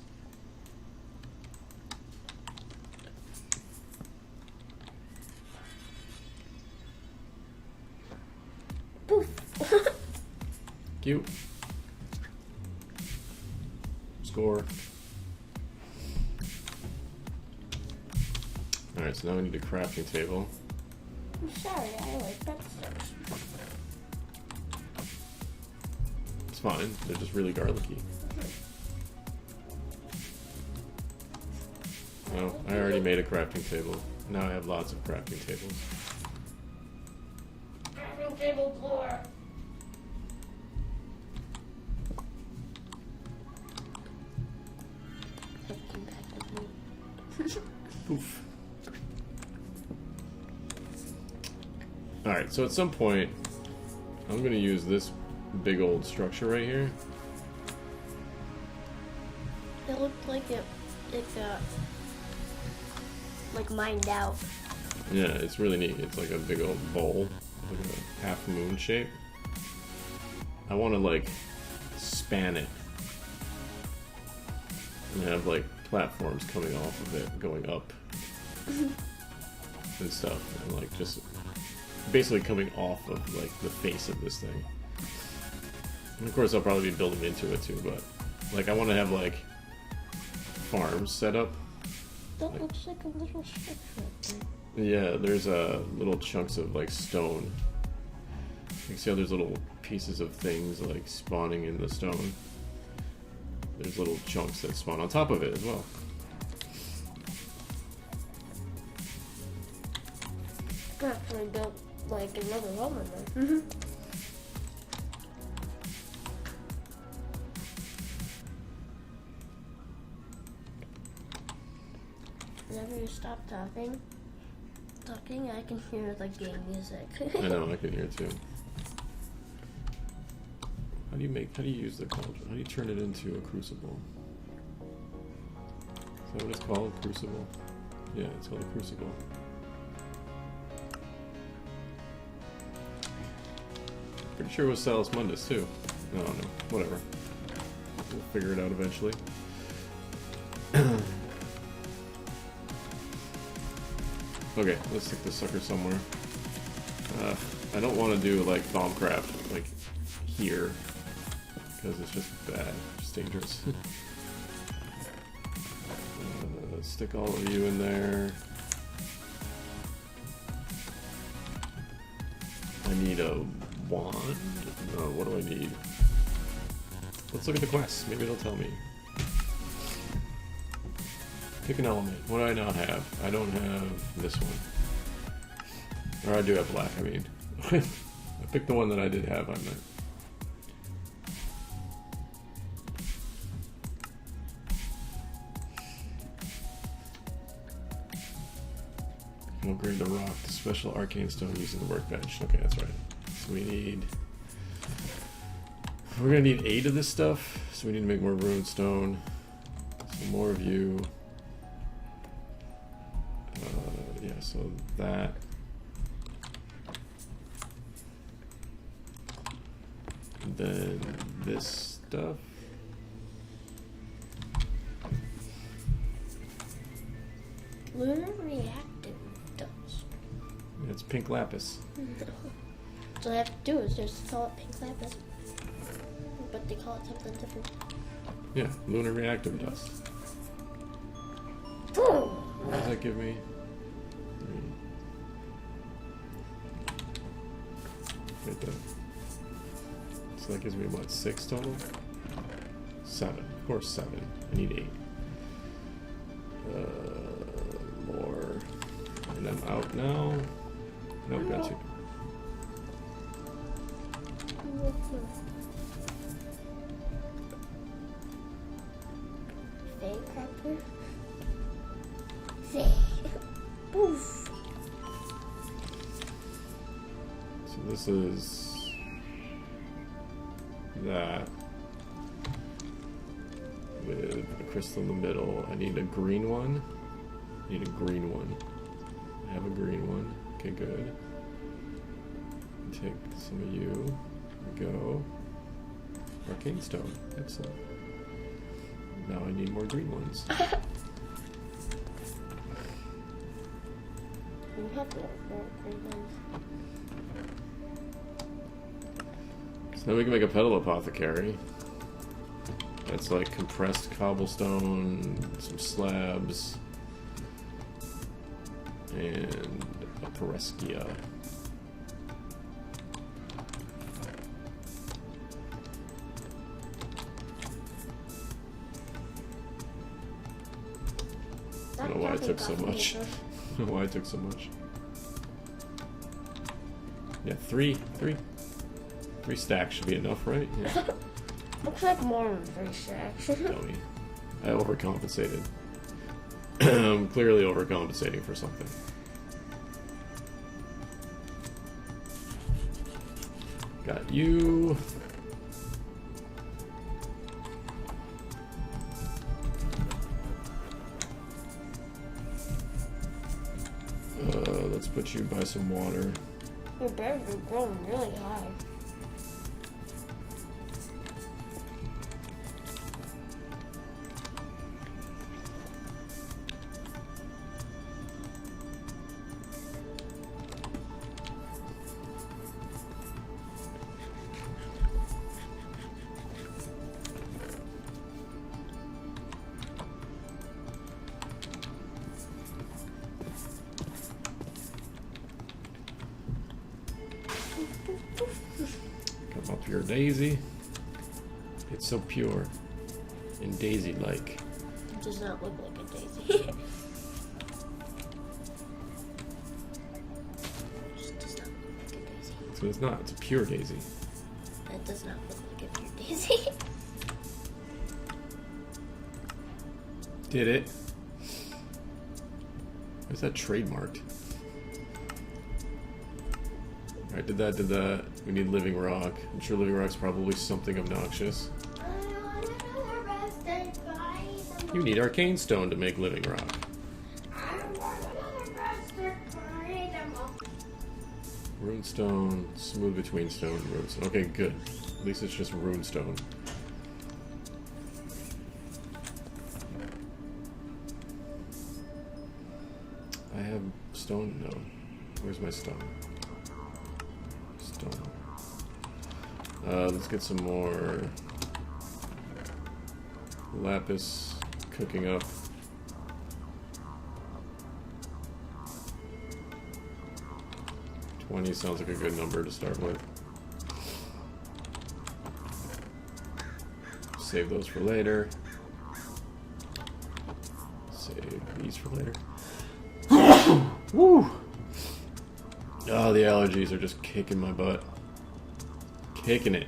Poof! Cute. Score. Alright, so now we need a crafting table. I'm sorry, I like pretzels. It's fine, they're just really garlicky. Oh, I already made a crafting table. Now I have lots of crafting tables. Crafting table floor. Poof. Alright, so at some point, I'm going to use this big old structure right here. It looked like like mined out. Yeah, it's really neat. It's like a big old bowl, like a half moon shape. I want to like span it and have like platforms coming off of it, going up and stuff, and like just basically coming off of like the face of this thing. And of course I'll probably be building into it too, but like I want to have like farms set up. That looks like a little structure. Yeah, there's little chunks of like stone. You can see how there's little pieces of things like spawning in the stone. There's little chunks that spawn on top of it as well. I actually built like another home in there. Whenever you stop talking, I can hear like game music. I know, I can hear it too. How do you use the cauldron? How do you turn it into a crucible? Is that what it's called? Crucible? Yeah, it's called a crucible. Pretty sure it was Salus Mundus too. I don't know. Whatever. We'll figure it out eventually. Okay, let's stick this sucker somewhere. I don't want to do like Thaumcraft like here because it's just bad, just dangerous. Let's stick all of you in there. I need a wand. What do I need? Let's look at the quests. Maybe it'll tell me. Pick an element. What do I not have? I don't have this one. Or I do have black, I mean. I picked the one that I did have, I meant. Upgrade the rock to special arcane stone using the workbench. Okay, that's right. So we're gonna need 8 of this stuff, so we need to make more rune stone. Some more of you. Yeah, so that. And then this stuff. Lunar reactive dust. It's pink lapis. So all I have to do is just call it pink lapis. But they call it something different. Yeah, lunar reactive dust. Oh. What does that give me? 3. Right there. So that gives me what, 6 total? 7. Of course 7. I need 8. More. And I'm out now. Nope, got you. Daisy. Poof. So this is that with a crystal in the middle. I need a green one. I need a green one. I have a green one. Okay, good. Take some of you. There we go. Arcane stone. Excellent. Now I need more green ones. You have more green ones. So now we can make a pedal apothecary. That's like compressed cobblestone, some slabs, and a Pereskia. I don't know why it took so much. I don't know why it took so much. Yeah, three stacks should be enough, right? Yeah. Looks like more than 3 stacks. Dummy. I overcompensated. I'm clearly overcompensating for something. Got you. Let's put you by some water. Your berries are growing really high. Come up your daisy. It's so pure and daisy-like. It does not look like a daisy. It just does not look like a daisy. So it's not. It's a pure daisy. That does not look like a pure daisy. Did it? Where's that trademarked? Alright, did that. We need living rock. I'm sure living rock's probably something obnoxious. You need arcane stone to make living rock. Runestone, smooth between stone, runestone. Okay, good. At least it's just runestone. I have stone? No. Where's my stone? Stone. Let's get some more lapis cooking up. $20 sounds like a good number to start with. Save those for later. Save these for later. Woo! Oh, the allergies are just kicking my butt. Kicking it.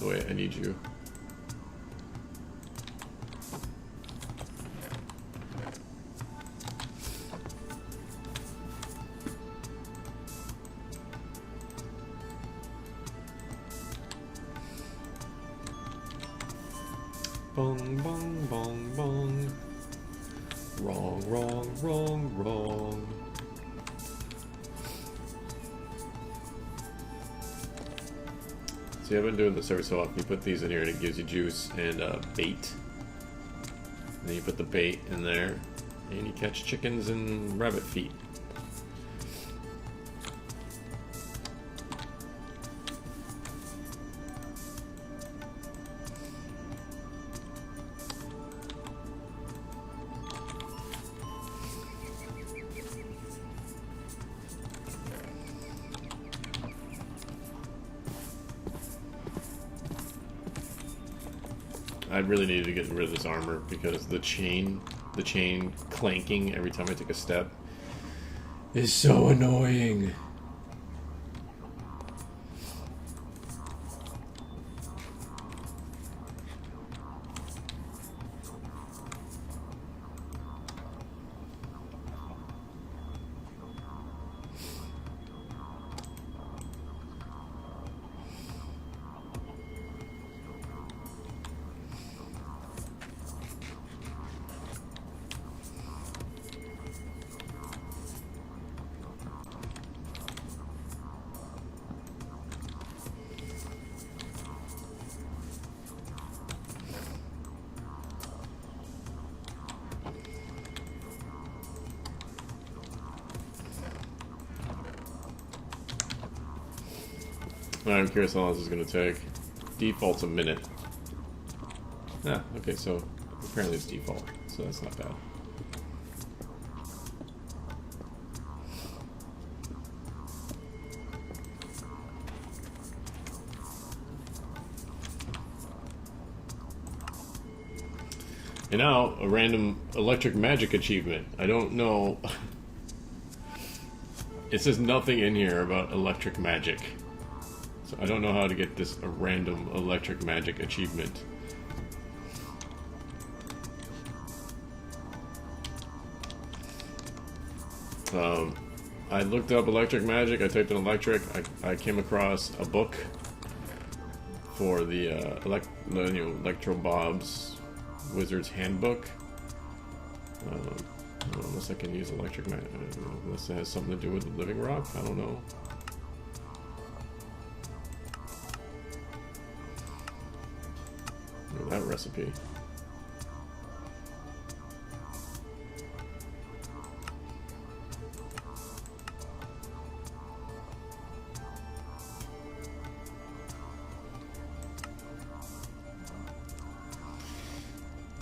Oh, wait, I need you. Bong, bong, bong, bong. Wrong, wrong, wrong, wrong. See, I've been doing this every so often. You put these in here and it gives you juice and bait. And then you put the bait in there and you catch chickens and rabbit feet. I really needed to get rid of this armor because the chain clanking every time I took a step is so annoying. I'm curious how long this is going to take. Default's a minute. Ah, okay, so apparently it's default, so that's not bad. And now, a random electric magic achievement. I don't know. It says nothing in here about electric magic. So I don't know how to get this a random electric magic achievement. I looked up electric magic, I typed in electric, I came across a book for the Electro Bob's Wizard's Handbook. Unless I can use electric magic, unless it has something to do with the living rock, I don't know. That recipe.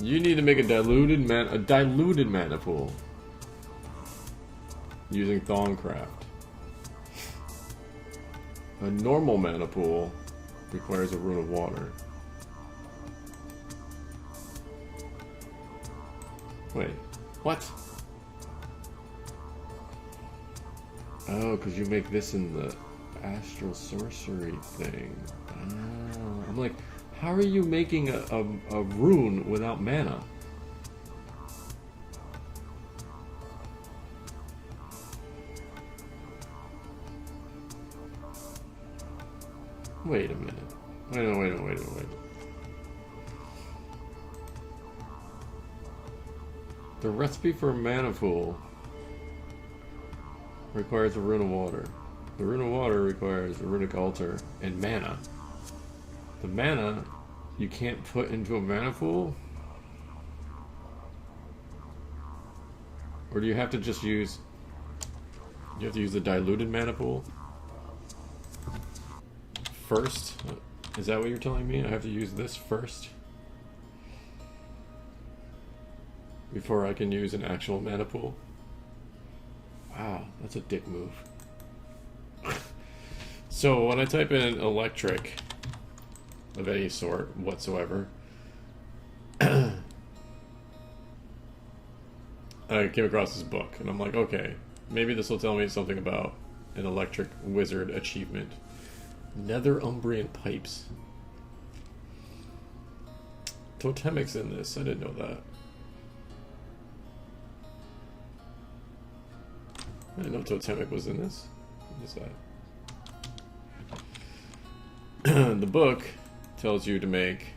You need to make a diluted mana pool using Thongcraft. A normal mana pool requires a rune of water. Wait, what? Oh, because you make this in the astral sorcery thing. Oh, I'm like, how are you making a rune without mana? Wait a minute. Wait a minute. The recipe for a mana pool requires a rune of water. The rune of water requires a runic altar and mana. The mana you can't put into a mana pool? Or do you have to just use... You have to use the diluted mana pool? First? Is that what you're telling me? I have to use this first? Before I can use an actual mana pool? Wow, that's a dick move. So when I type in electric of any sort whatsoever, I came across this book and I'm like, okay, maybe this will tell me something about an electric wizard achievement. Nether Umbrian pipes. Totemic's in this, I didn't know that. I didn't know Totemic was in this. What is that? The book tells you to make,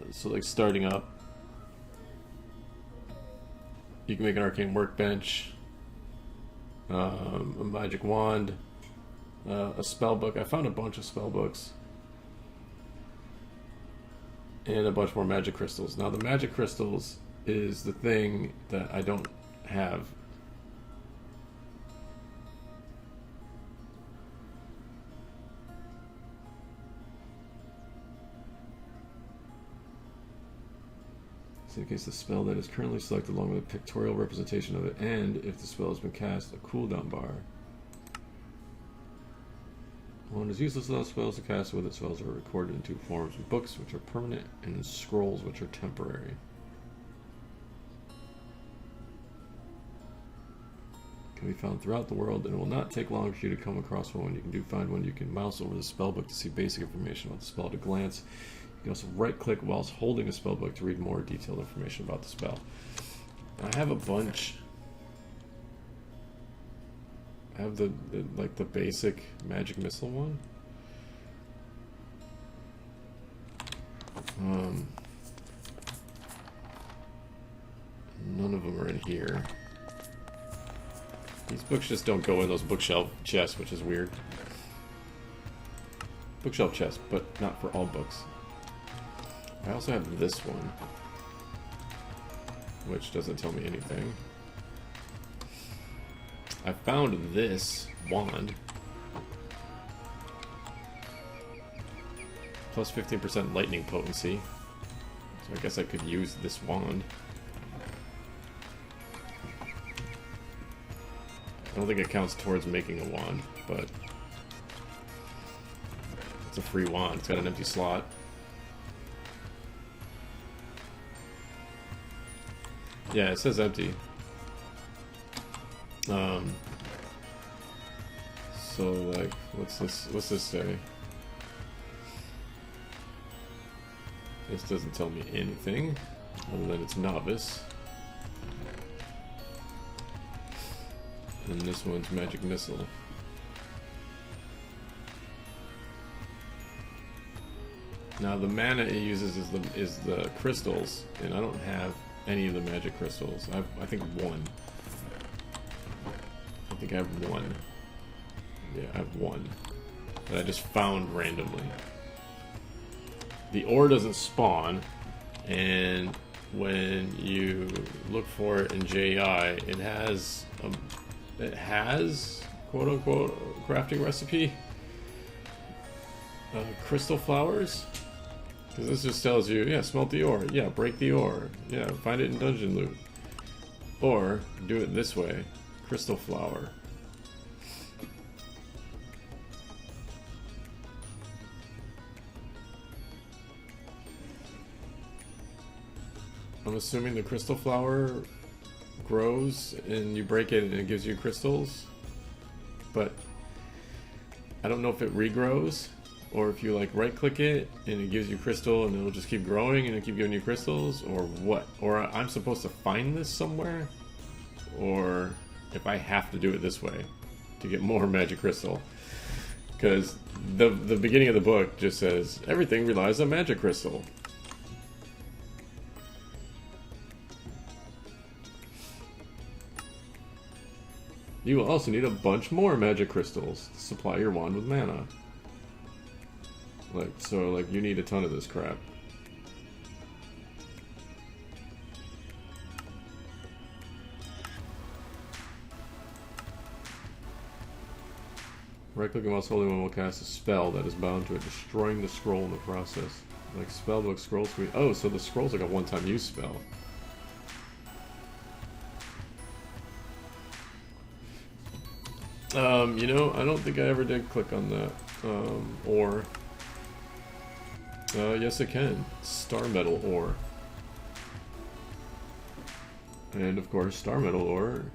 so like starting up, you can make an arcane workbench, a magic wand, a spell book. I found a bunch of spell books. And a bunch more magic crystals. Now the magic crystals is the thing that I don't have. So in case the spell that is currently selected along with a pictorial representation of it, and if the spell has been cast, a cooldown bar. One is useless without spells to cast with it. Spells are recorded in two forms: books, which are permanent, and scrolls, which are temporary. can be found throughout the world, and it will not take long for you to come across one. When you do find one, you can mouse over the spellbook to see basic information about the spell at a glance. You can also right-click whilst holding a spellbook to read more detailed information about the spell. I have a bunch. I have the basic magic missile one. None of them are in here. These books just don't go in those bookshelf chests, which is weird. Bookshelf chests, but not for all books. I also have this one, which doesn't tell me anything. I found this wand. Plus 15% lightning potency. So I guess I could use this wand. I don't think it counts towards making a wand, but it's a free wand. It's got an empty slot. Yeah, it says empty. So like, what's this say? This doesn't tell me anything other than it's novice. And this one's magic missile. Now the mana it uses is the crystals, and I don't have any of the magic crystals. I think one. I think I have one. Yeah, I have one that I just found randomly. The ore doesn't spawn, and when you look for it in JI, it has quote unquote crafting recipe. Crystal flowers, because this just tells you, yeah, smelt the ore, yeah, break the ore, yeah, find it in dungeon loot, or do it this way, crystal flower. I'm assuming the crystal flower grows and you break it and it gives you crystals, but I don't know if it regrows or if you like right click it and it gives you crystal and it'll just keep growing and it'll keep giving you crystals, or what, or I'm supposed to find this somewhere, or if I have to do it this way to get more magic crystal, because the beginning of the book just says everything relies on magic crystal. You will also need a bunch more magic crystals to supply your wand with mana. So you need a ton of this crap. Right-clicking while holding one will cast a spell that is bound to it, destroying the scroll in the process. Like spellbook scrolls can be... Oh, so the scroll's like a one-time use spell. You know, I don't think I ever did click on that. Ore. Yes, it can. Star metal ore. And of course, star metal ore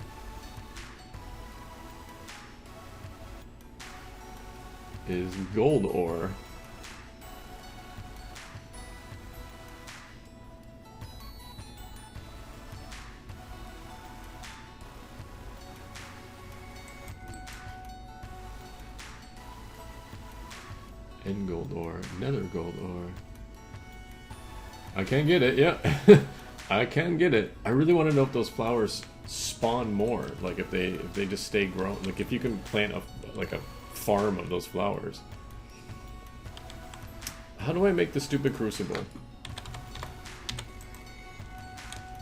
is gold ore. And gold ore, nether gold ore. I can get it, yeah. I can get it. I really want to know if those flowers spawn more. Like if they just stay grown. Like if you can plant a farm of those flowers. How do I make the stupid crucible?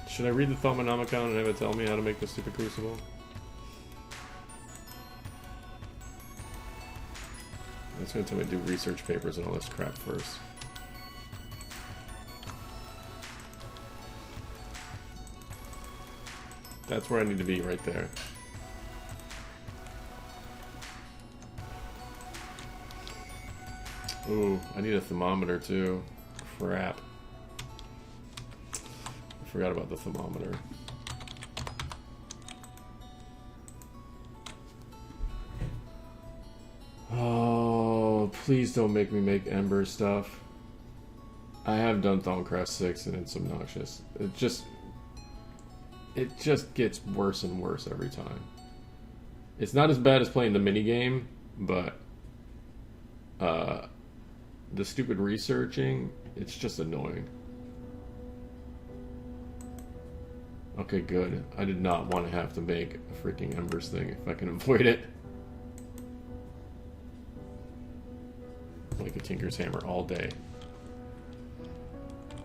Should I read the Thaumonomicon and have it tell me how to make the stupid crucible? It's going to tell me to do research papers and all this crap first. That's where I need to be, right there. Ooh, I need a thermometer too. Crap. I forgot about the thermometer. Oh, please don't make me make Ember stuff. I have done Thaumcraft 6 and it's obnoxious. It just gets worse and worse every time. It's not as bad as playing the minigame, but the stupid researching, it's just annoying. Okay, good. I did not want to have to make a freaking Embers thing if I can avoid it. Like a Tinker's Hammer all day.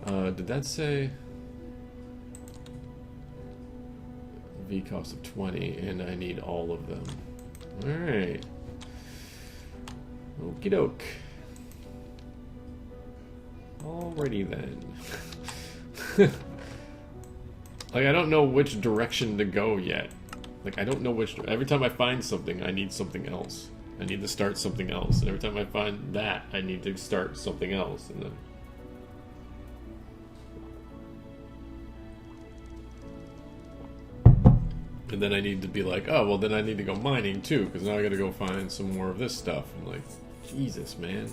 Did that say V cost of 20 and I need all of them? Alright. Okie doke. Alrighty then. Like, I don't know which direction to go yet. Like, I don't know which... Every time I find something, I need something else. I need to start something else. And every time I find that, I need to start something else. And then I need to be like, oh, well, then I need to go mining, too. Because now I gotta go find some more of this stuff. And like, Jesus, man.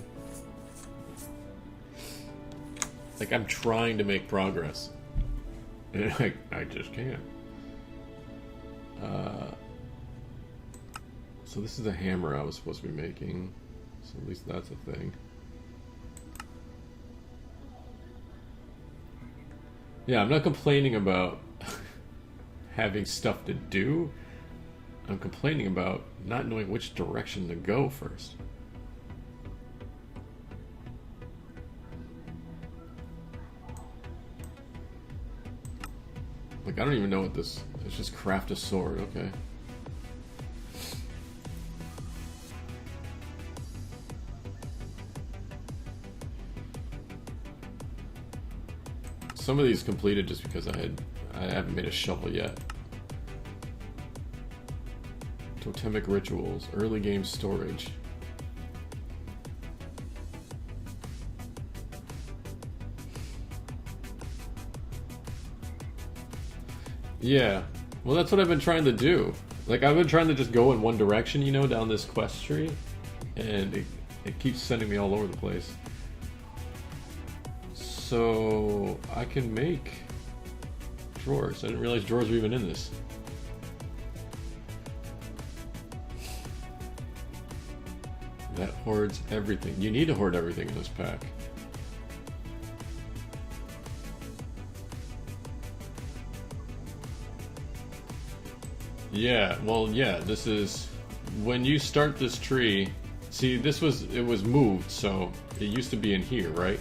Like, I'm trying to make progress. And I just can't. So this is a hammer I was supposed to be making. So at least that's a thing. Yeah, I'm not complaining about having stuff to do. I'm complaining about not knowing which direction to go first. Like, I don't even know what this... It's just craft a sword, okay. Some of these completed just because I haven't made a shovel yet. Totemic rituals, early game storage. Yeah, well, that's what I've been trying to do. Like, I've been trying to just go in one direction, you know, down this quest tree, and it keeps sending me all over the place. So I can make drawers. I didn't realize drawers were even in this. That hoards everything. You need to hoard everything in this pack. Yeah, well, yeah, this is when you start this tree. See, it was moved, so it used to be in here, right?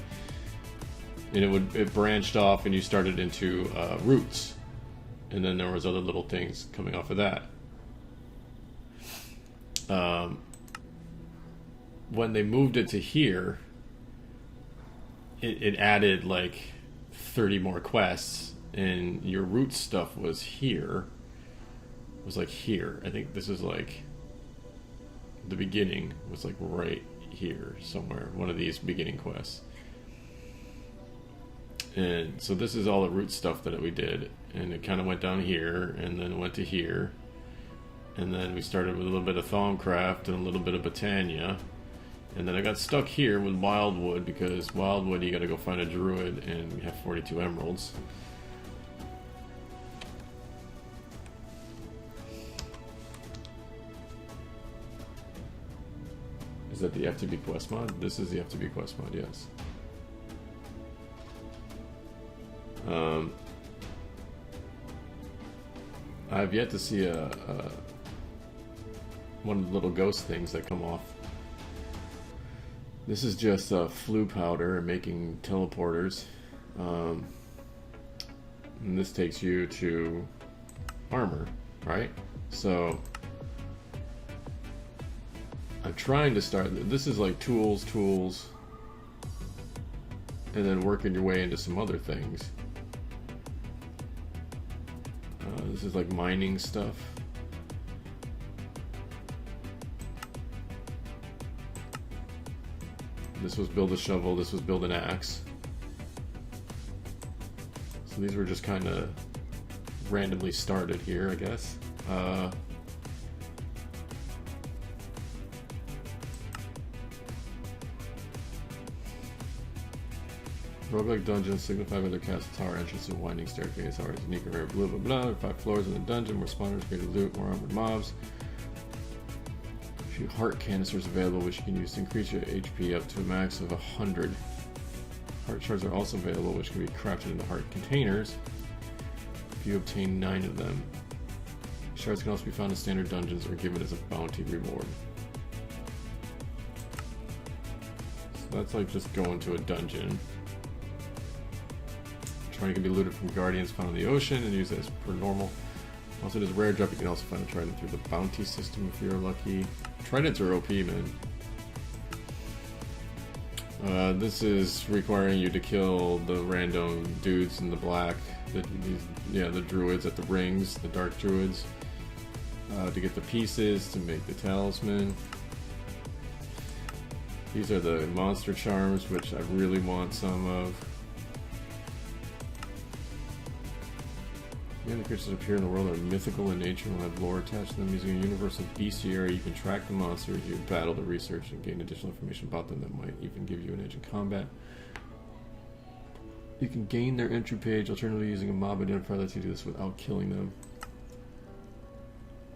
And it branched off, and you started into roots, and then there was other little things coming off of that. When they moved it to here, it added like 30 more quests, and your root stuff was here. It was like here. I think this is like the beginning was like right here somewhere. One of these beginning quests. And so this is all the root stuff that we did, and it kind of went down here, and then went to here, and then we started with a little bit of Thaumcraft and a little bit of Botania, and then I got stuck here with Wildwood, because Wildwood you gotta go find a druid, and we have 42 emeralds. Is that the FTB quest mod? This is the FTB quest mod, yes. I've yet to see one of the little ghost things that come off. This is just flue powder and making teleporters. And this takes you to armor, right? So I'm trying to start. This is like tools, and then working your way into some other things. This is like mining stuff. This was build a shovel, this was build an axe. So these were just kind of randomly started here, I guess. Roguelike dungeons signified by their castle tower entrance and winding staircase. Ours unique and rare, blah blah blah. 5 floors in the dungeon, more spawners, greater loot, more armored mobs. A few heart canisters available, which you can use to increase your HP up to a max of 100. Heart shards are also available, which can be crafted into heart containers if you obtain 9 of them. Shards can also be found in standard dungeons or given as a bounty reward. So that's like just going to a dungeon. Trident can be looted from guardians found in the ocean and used as per normal. Also, there's a rare drop. You can also find a trident through the bounty system if you're lucky. Tridents are OP, man. This is requiring you to kill the random dudes in the black, the druids at the rings, the dark druids, to get the pieces to make the talisman. These are the monster charms, which I really want some of. The only creatures that appear in the world are mythical in nature and will have lore attached to them. Using a universal bestiary, you can track the monsters you battle to research and gain additional information about them that might even give you an edge in combat. You can gain their entry page, alternatively using a mob identifier lets you do this without killing them.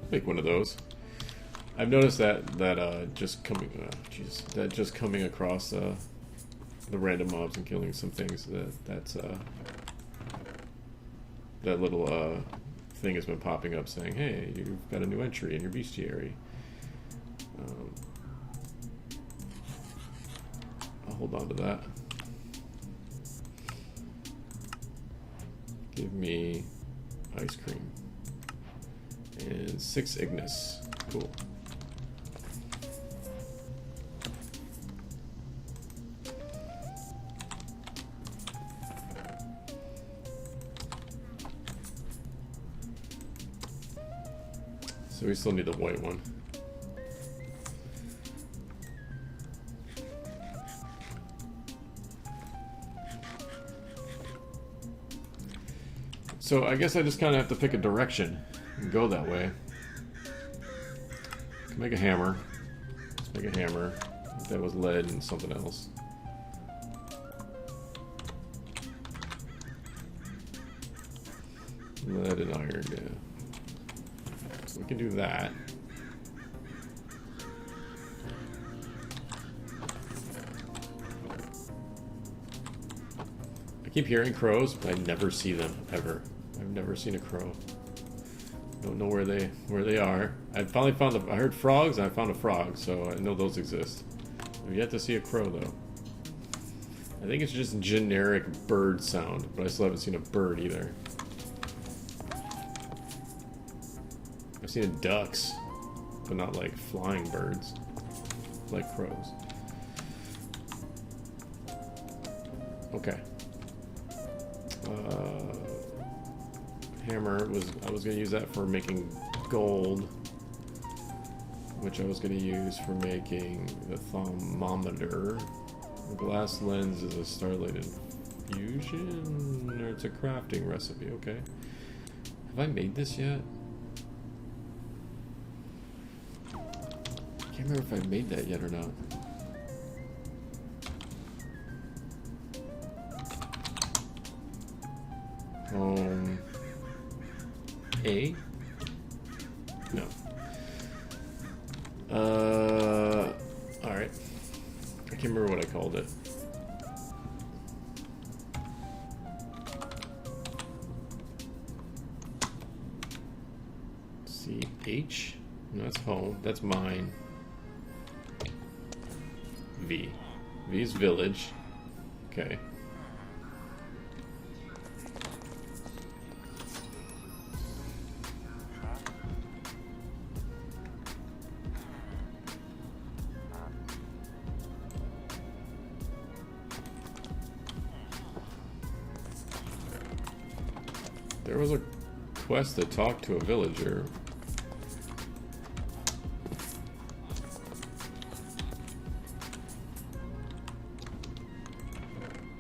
Make one of those. I've noticed that just coming across the random mobs and killing some things that little thing has been popping up saying, hey, you've got a new entry in your bestiary. I'll hold on to that. Give me ice cream. And 6 Ignis. Cool. So we still need the white one. So I guess I just kind of have to pick a direction and go that way. Can make a hammer. Let's make a hammer. I think that was lead and something else. Lead and iron, yeah. So we can do that. I keep hearing crows, but I never see them, ever. I've never seen a crow. Don't know where they are. I finally found I heard frogs and I found a frog, so I know those exist. I've yet to see a crow though. I think it's just generic bird sound, but I still haven't seen a bird either. I've seen ducks, but not like flying birds, like crows. Okay. Hammer I was gonna use that for making gold, which I was gonna use for making the thermometer. The glass lens is a starlight infusion, or it's a crafting recipe. Okay. Have I made this yet? I can't remember if I made that yet or not. A? No. Alright. I can't remember what I called it. CH? No, that's home. That's mine. V. V is village. Okay. There was a quest to talk to a villager.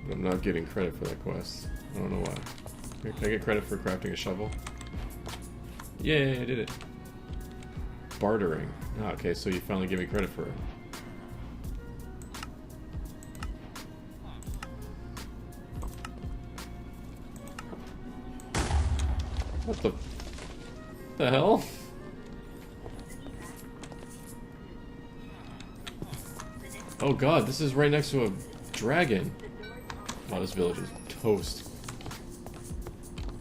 But I'm not getting credit for that quest. I don't know why. Can I get credit for crafting a shovel? Yay, I did it. Bartering. Ah, okay, so you finally give me credit for it. What the hell? Oh god, this is right next to a dragon. Oh, this village is toast.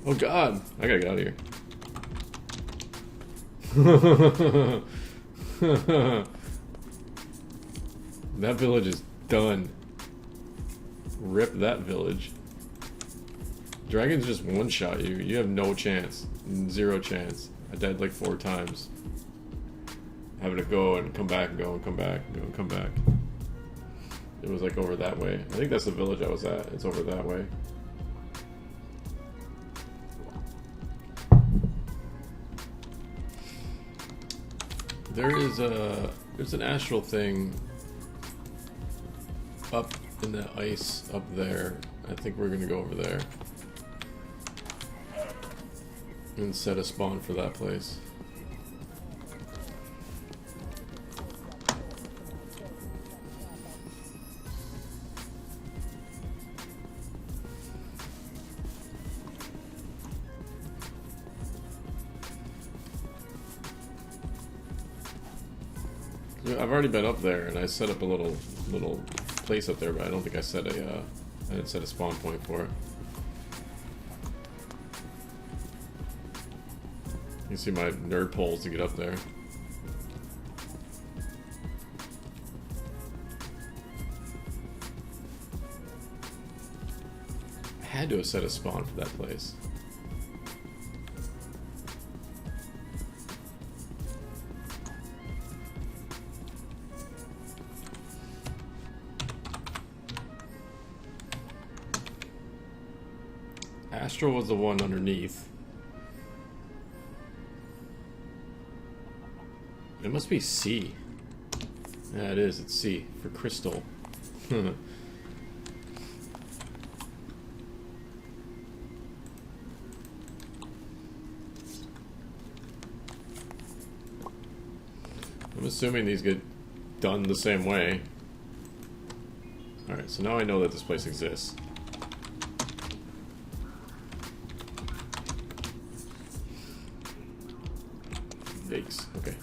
Oh god, I gotta get out of here. That village is done. Rip that village. Dragons just one-shot you. You have no chance. Zero chance. I died like 4 times. Having to go and come back and go and come back and go and come back. It was like over that way. I think that's the village I was at. It's over that way. There's an astral thing up in the ice up there. I think we're gonna go over there and set a spawn for that place. I've already been up there, and I set up a little place up there, but I don't think I set I didn't set a spawn point for it. You see my nerd poles to get up there. I had to have set a spawn for that place. Astral was the one underneath. It must be C. Yeah, it is. It's C for crystal. I'm assuming these get done the same way. Alright, so now I know that this place exists. Yikes. Okay.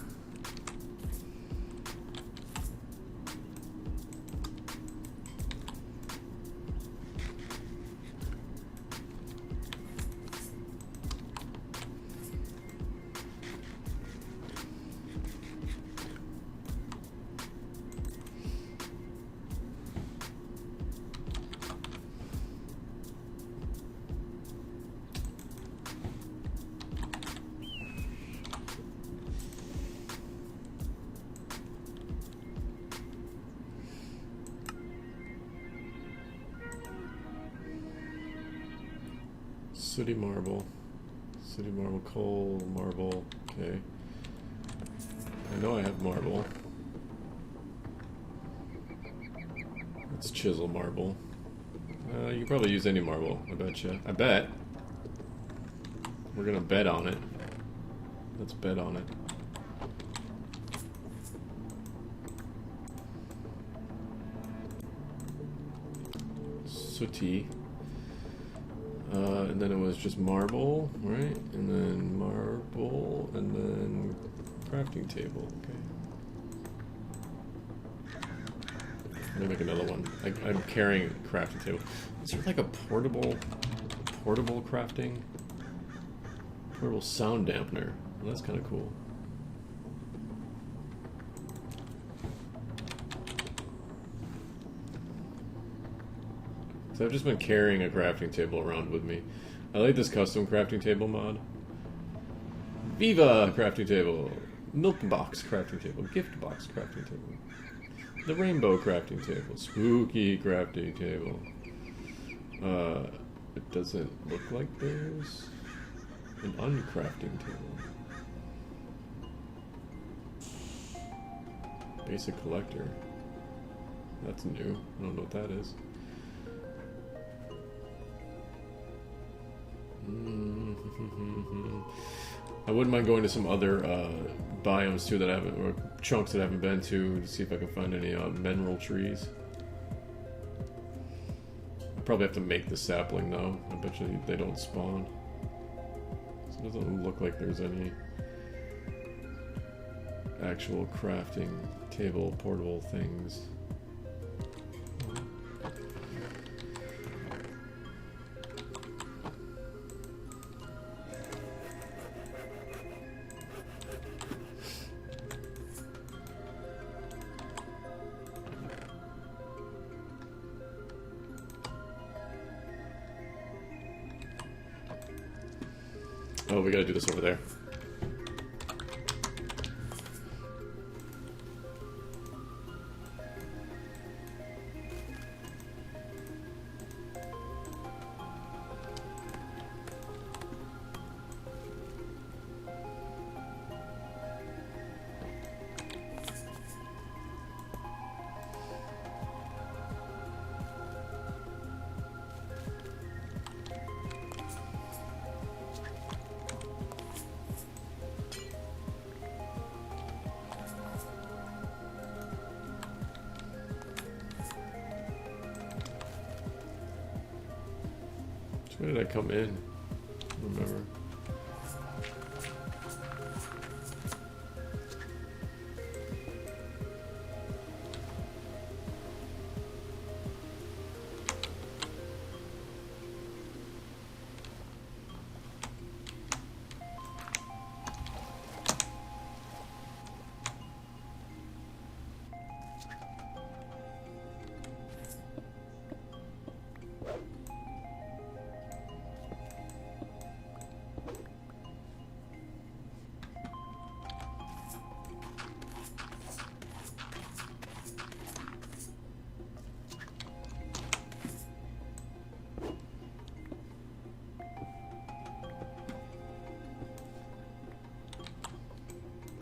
City marble, coal, marble, okay. I know I have marble. Let's chisel marble. You can probably use any marble, I betcha. I bet. We're gonna bet on it. Let's bet on it. Sooty. And then it was just marble, right? And then marble, and then crafting table, okay. Let me make another one. I'm carrying a crafting table. Is there like a portable crafting? Portable sound dampener. Well, that's kind of cool. So I've just been carrying a crafting table around with me. I like this custom crafting table mod. Viva crafting table. Milk box crafting table. Gift box crafting table. The rainbow crafting table. Spooky crafting table. It doesn't look like there's an uncrafting table. Basic collector. That's new. I don't know what that is. I wouldn't mind going to some other biomes too that I haven't, or chunks that I haven't been to see if I can find any mineral trees. I probably have to make the sapling though. I bet you they don't spawn. So It doesn't look like there's any actual crafting table portable things. Oh, we gotta do this over there. Where did I come in? Remember?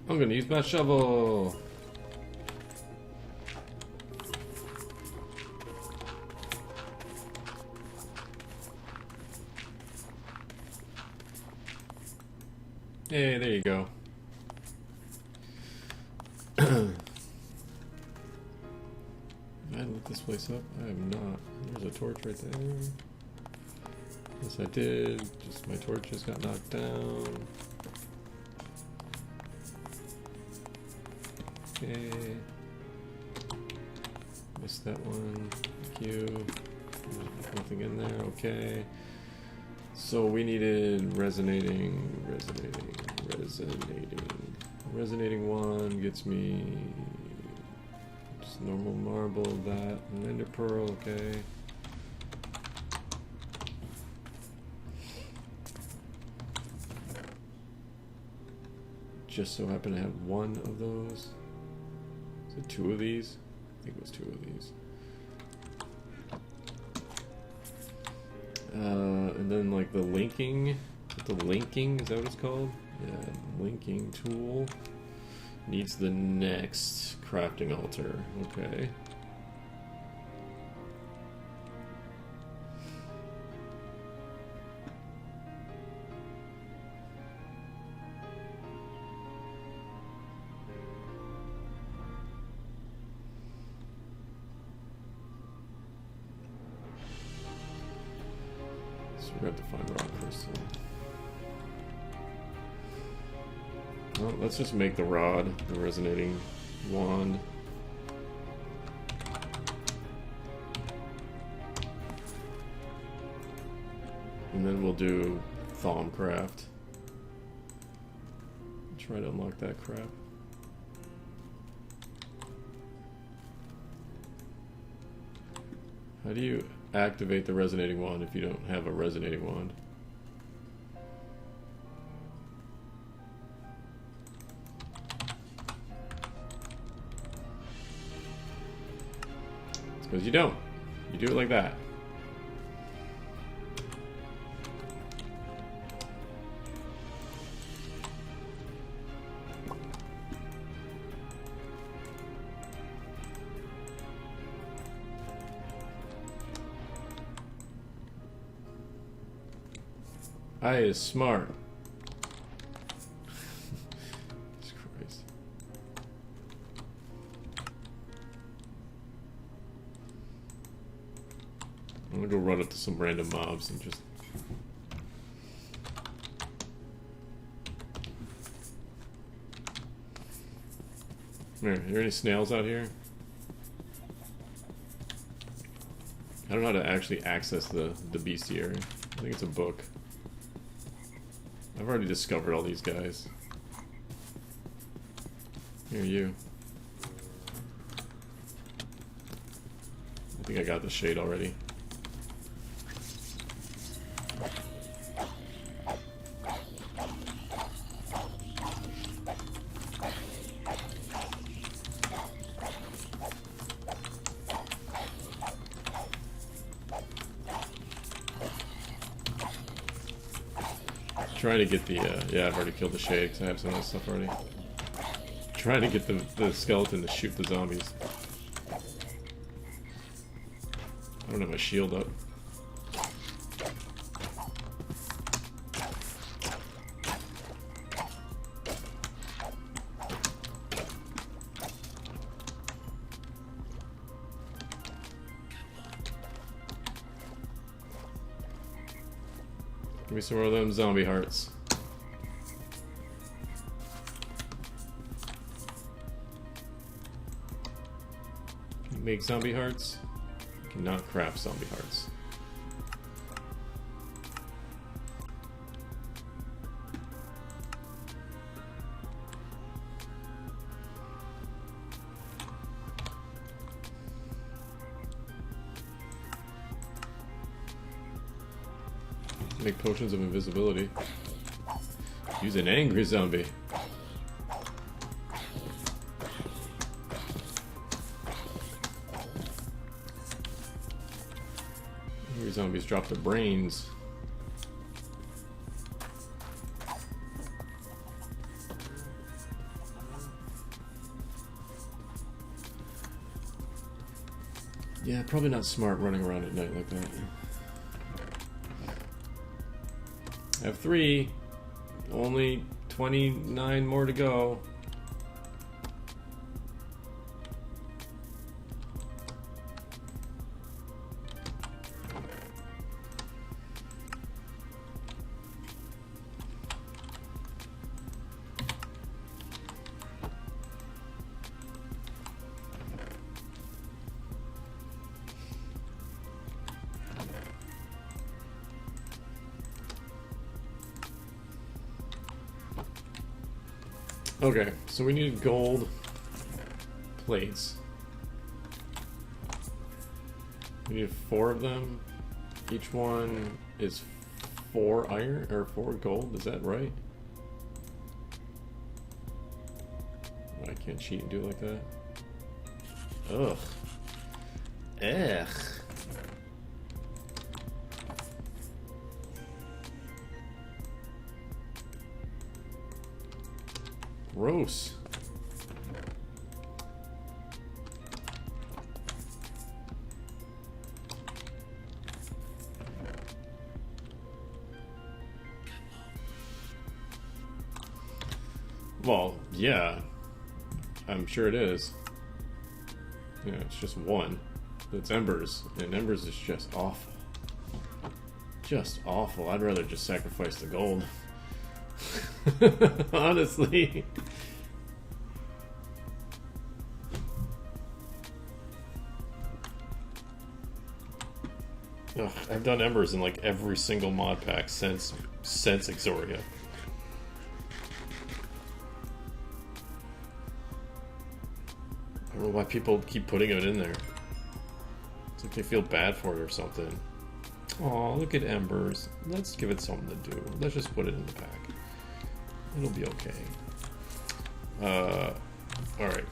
I'm gonna use my shovel. Hey, there you go. Have I lit this place up? I have not. There's a torch right there. Yes, I did. Just my torch just got knocked down. Okay. Missed that one. Thank you. There's nothing in there. Okay. So we needed resonating one gets me just normal marble, that, and ender pearl, okay. Just so happen to have one of those. Is it two of these? I think it was two of these. And then like the linking, is that what it's called? Yeah, linking tool needs the next crafting altar. Okay. So we have to find rock crystal. Well, let's just make the rod, the resonating wand. And then we'll do Thaumcraft. Try to unlock that crap. How do you activate the resonating wand if you don't have a resonating wand? It's because you don't. You do it like that. I is smart. Jesus Christ. I'm gonna go run up to some random mobs and just Are there any snails out here? I don't know how to actually access the bestiary. I think it's a book. I've already discovered all these guys. Here, you. I think I got the shade already. Trying to get the, yeah, I've already killed the shade because I have some of that stuff already. Trying to get the skeleton to shoot the zombies. I don't have my shield up. Give me some more of them zombie hearts. Can you make zombie hearts? You cannot craft zombie hearts. Make potions of invisibility. Use an angry zombie. Angry zombies drop their brains. Yeah, probably not smart running around at night like that. I have 3. Only 29 more to go. Okay, so we need gold plates. We need 4 of them. Each one is 4 iron or 4 gold. Is that right? I can't cheat and do it like that. Ugh. Ugh. Gross. Well, yeah. I'm sure it is. Yeah, it's just 1. It's embers, and embers is just awful. Just awful. I'd rather just sacrifice the gold. Honestly. Ugh, I've done embers in like every single mod pack since Exoria. I don't know why people keep putting it in there. It's like they feel bad for it or something. Aw, look at embers. Let's give it something to do. Let's just put it in the pack. It'll be okay. Alright.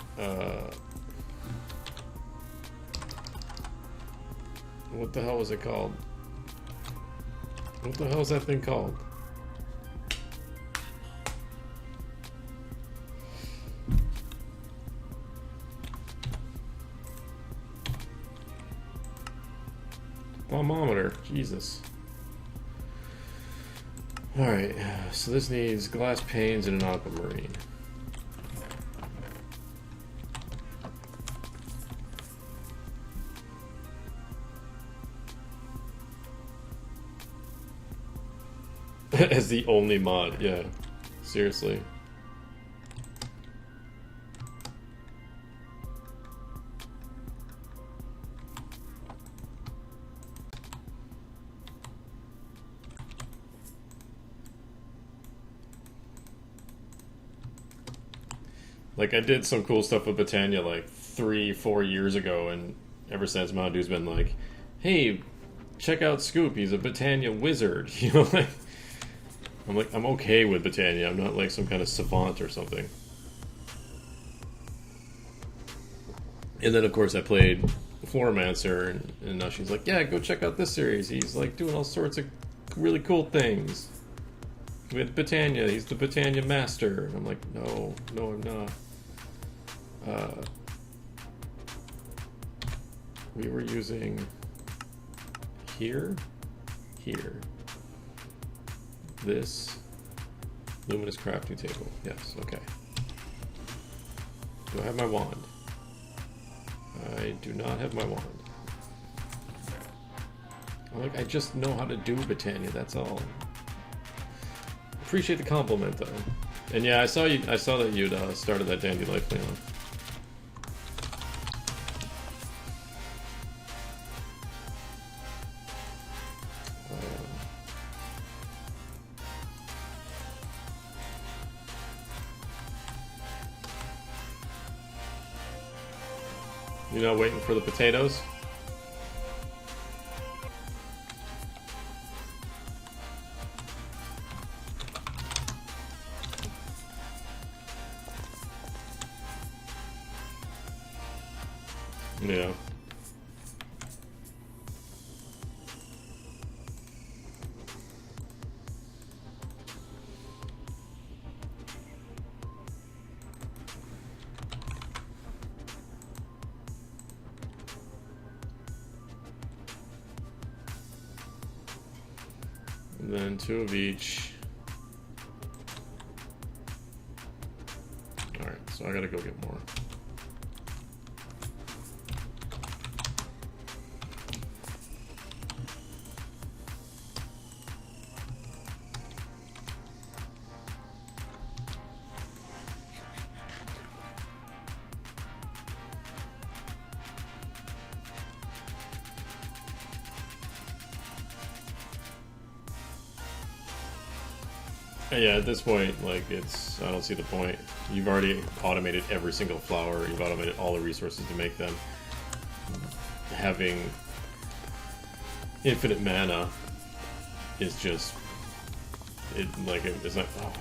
What the hell was it called? What the hell is that thing called? Thermometer. Jesus. Alright, so this needs glass panes and an aquamarine. As the only mod, yeah. Seriously. Like, I did some cool stuff with Britannia like 3-4 years ago, and ever since, Mountain Dew's been like, hey, check out Scoop, he's a Britannia wizard. You know, like, I'm okay with Britannia. I'm not like some kind of savant or something. And then, of course, I played Floromancer, and now she's like, yeah, go check out this series. He's like doing all sorts of really cool things with Britannia. He's the Britannia master. And I'm like, no, I'm not. We were using here, this luminous crafting table. Yes, okay. Do I have my wand? I do not have my wand. Like, I just know how to do Britannia, that's all. Appreciate the compliment, though. And yeah, I saw that you'd started that Dandy Life, Leon. You're not waiting for the potatoes? Yeah. And then 2 of each. Alright, so I gotta go get more. Yeah, at this point, like, I don't see the point. You've already automated every single flower, you've automated all the resources to make them. Having infinite mana is just, it's like, oh,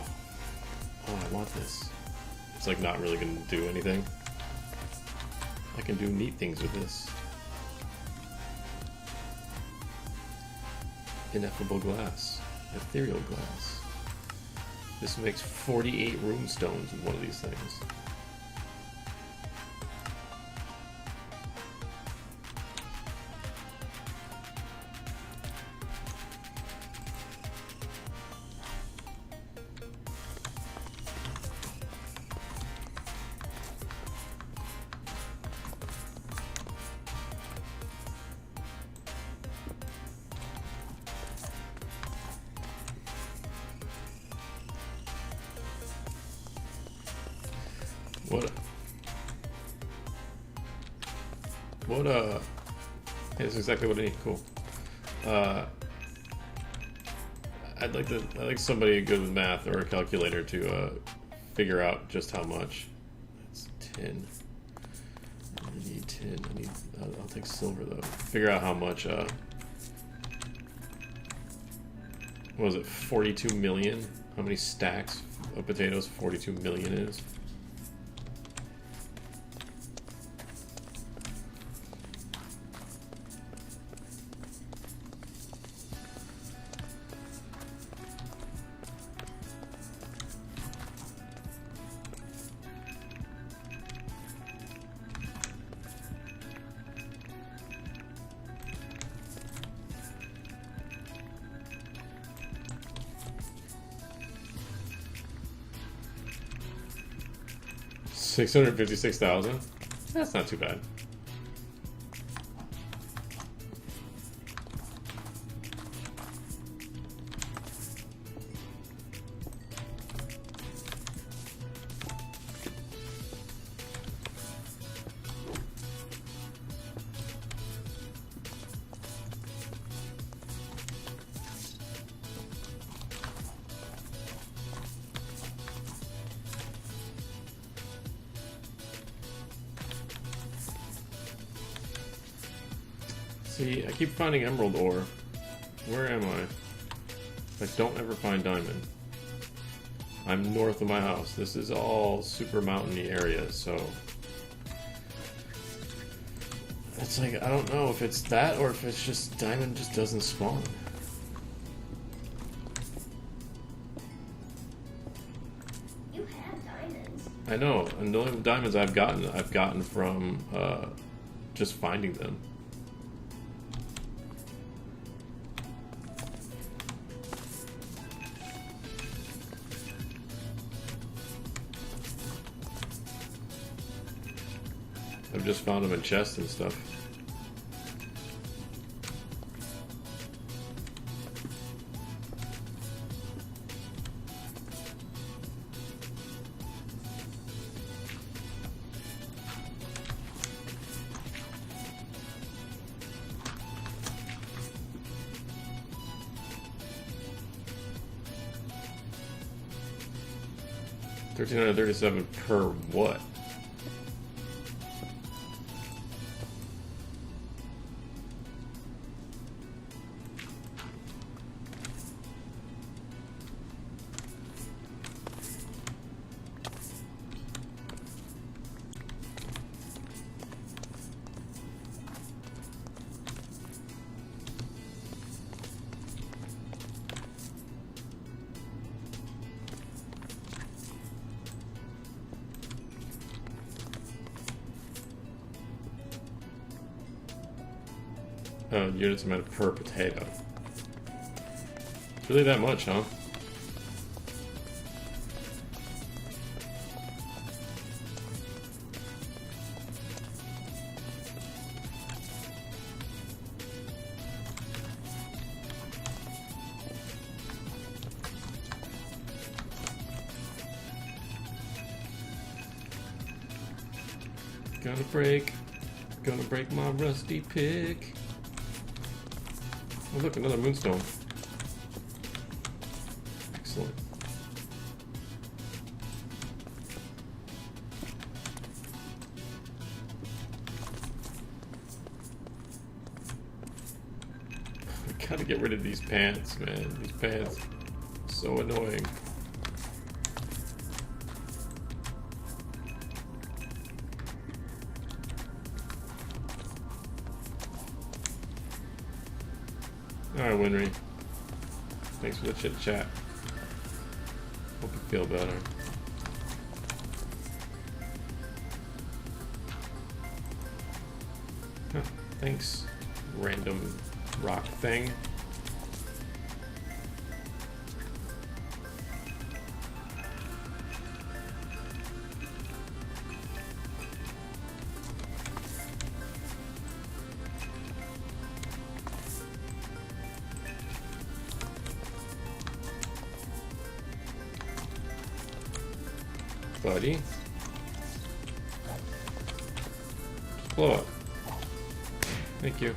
I want this. It's like not really gonna do anything. I can do neat things with this. Ineffable glass. Ethereal glass. This makes 48 rune stones with one of these things. Hey, that's exactly what I need. Cool. I'd like somebody good with math or a calculator to figure out just how much. That's tin. I need tin. I'll take silver though. Figure out how much. What was it? 42 million. How many stacks of potatoes 42 million is? $656,000? That's not too bad. See, I keep finding emerald ore. Where am I? I don't ever find diamond. I'm north of my house. This is all super mountainy areas, so... It's like, I don't know if it's that or if it's just diamond just doesn't spawn. You have diamonds. I know, and the only diamonds I've gotten from just finding them. I've just found them in chests and stuff. $1,337 per what? Units amount per potato. It's really that much, huh? Gonna break my rusty pick. Oh look, another moonstone. Excellent. I gotta get rid of these pants, man. These pants, so annoying. Alright, Winry. Thanks for the chit chat. Hope you feel better. Huh, thanks, random rock thing. Buddy. Just blow up. Thank you.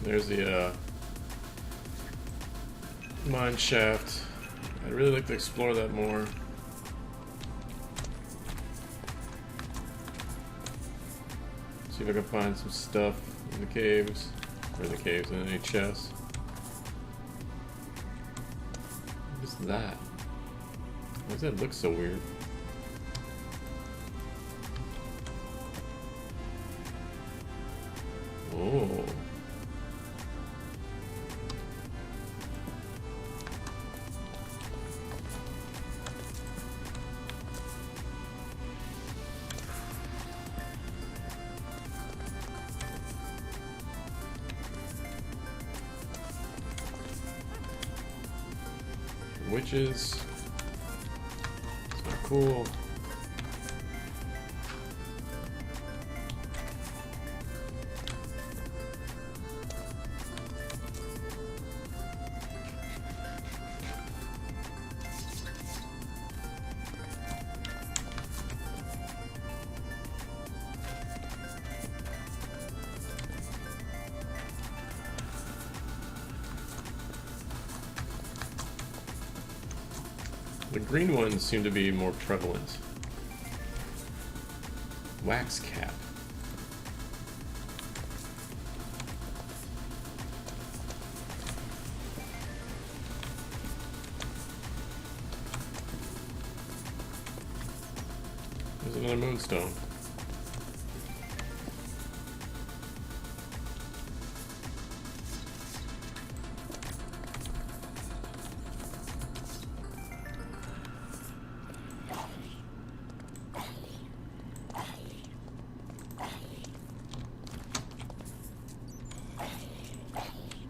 There's the mine shaft. I'd really like to explore that more. See if I can find some stuff in the caves. Or in the caves, in any chests. What is that? Why does that look so weird? Oh. Witches. It's not cool. The green ones seem to be more prevalent. Wax cap. There's another moonstone.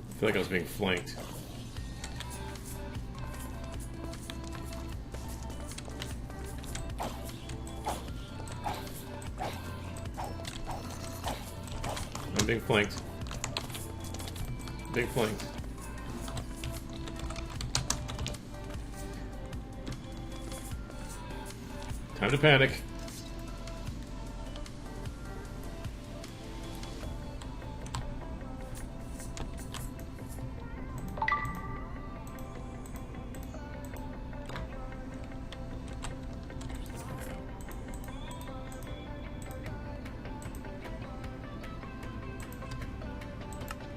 I feel like I was being flanked. I'm being flanked. Being flanked. Time to panic.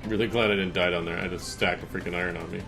Really glad I didn't die down there. I had a stack of freaking iron on me.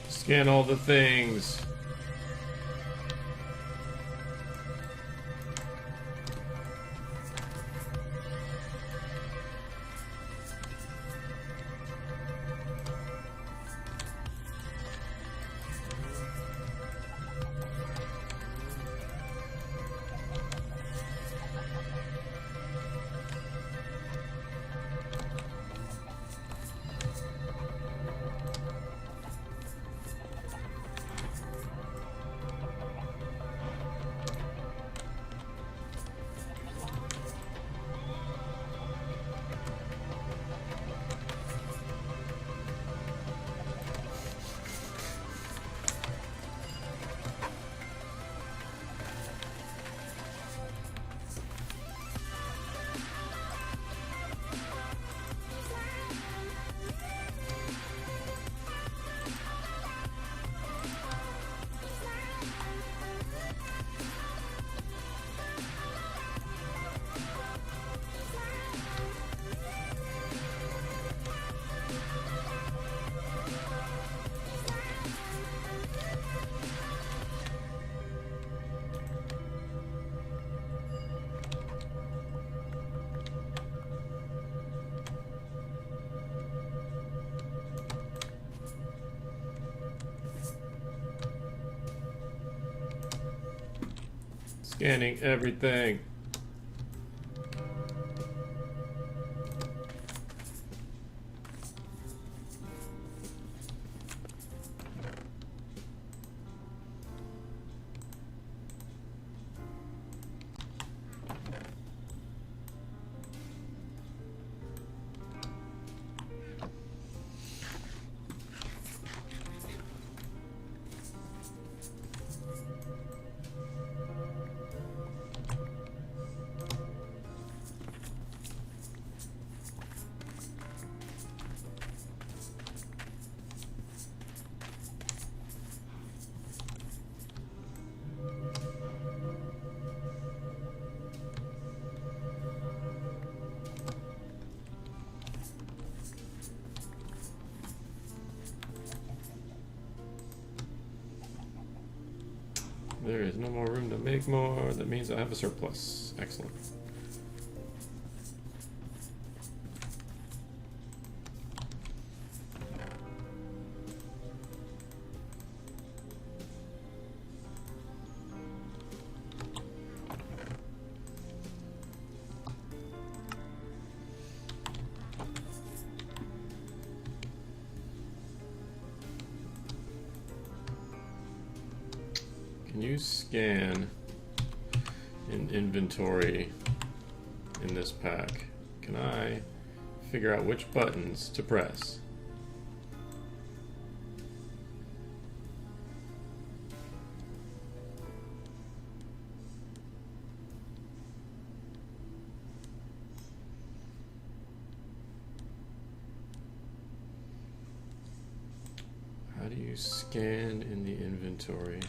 Scan all the things. Scanning everything. There is no more room to make more. That means I have a surplus. Excellent. Can you scan an inventory in this pack? Can I figure out which buttons to press? How do you scan in the inventory?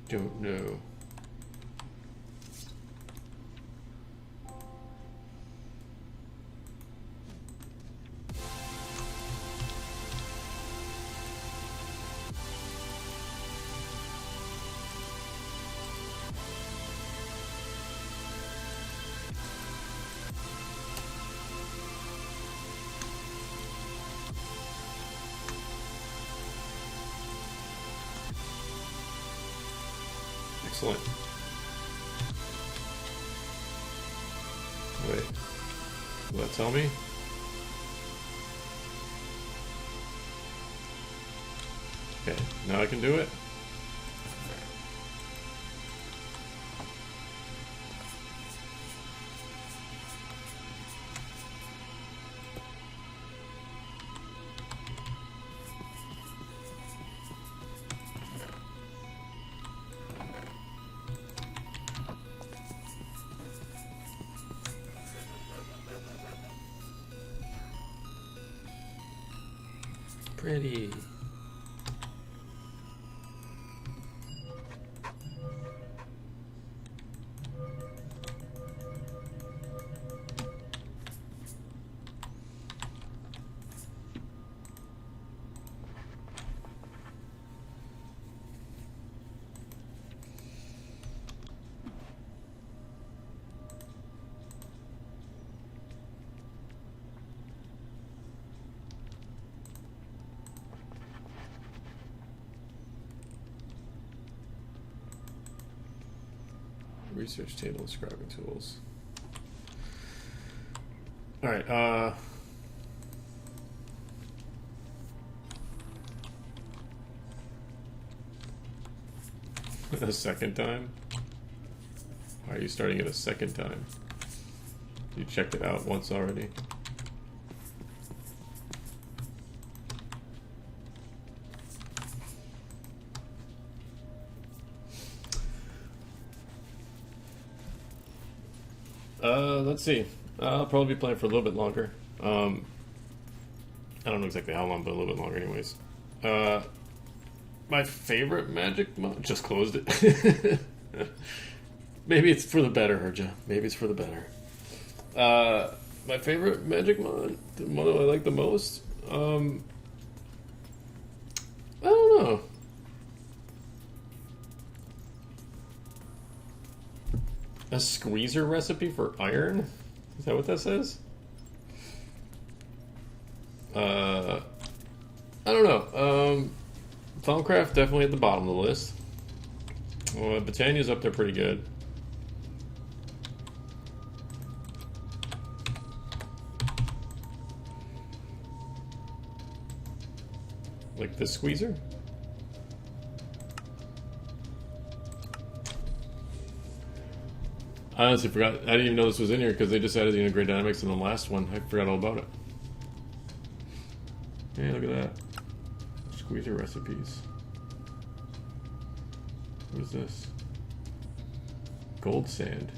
Don't know. Excellent. Wait, will that tell me? Okay, now I can do it. Pretty. Research table, scribing tools. All right. A second time? Why are you starting it a second time? You checked it out once already. Let's see. I'll probably be playing for a little bit longer. I don't know exactly how long, but a little bit longer anyways. My favorite Magic mod... Just closed it. Maybe it's for the better, Herja. Maybe it's for the better. My favorite Magic mod, the one that I like the most, I don't know. A squeezer recipe for iron? Is that what that says? I don't know. Thaumcraft definitely at the bottom of the list. Britannia's up there pretty good. Like this squeezer? I honestly forgot. I didn't even know this was in here because they just added the integrated dynamics in the last one. I forgot all about it. Hey, look at that. Squeezer recipes. What is this? Gold sand.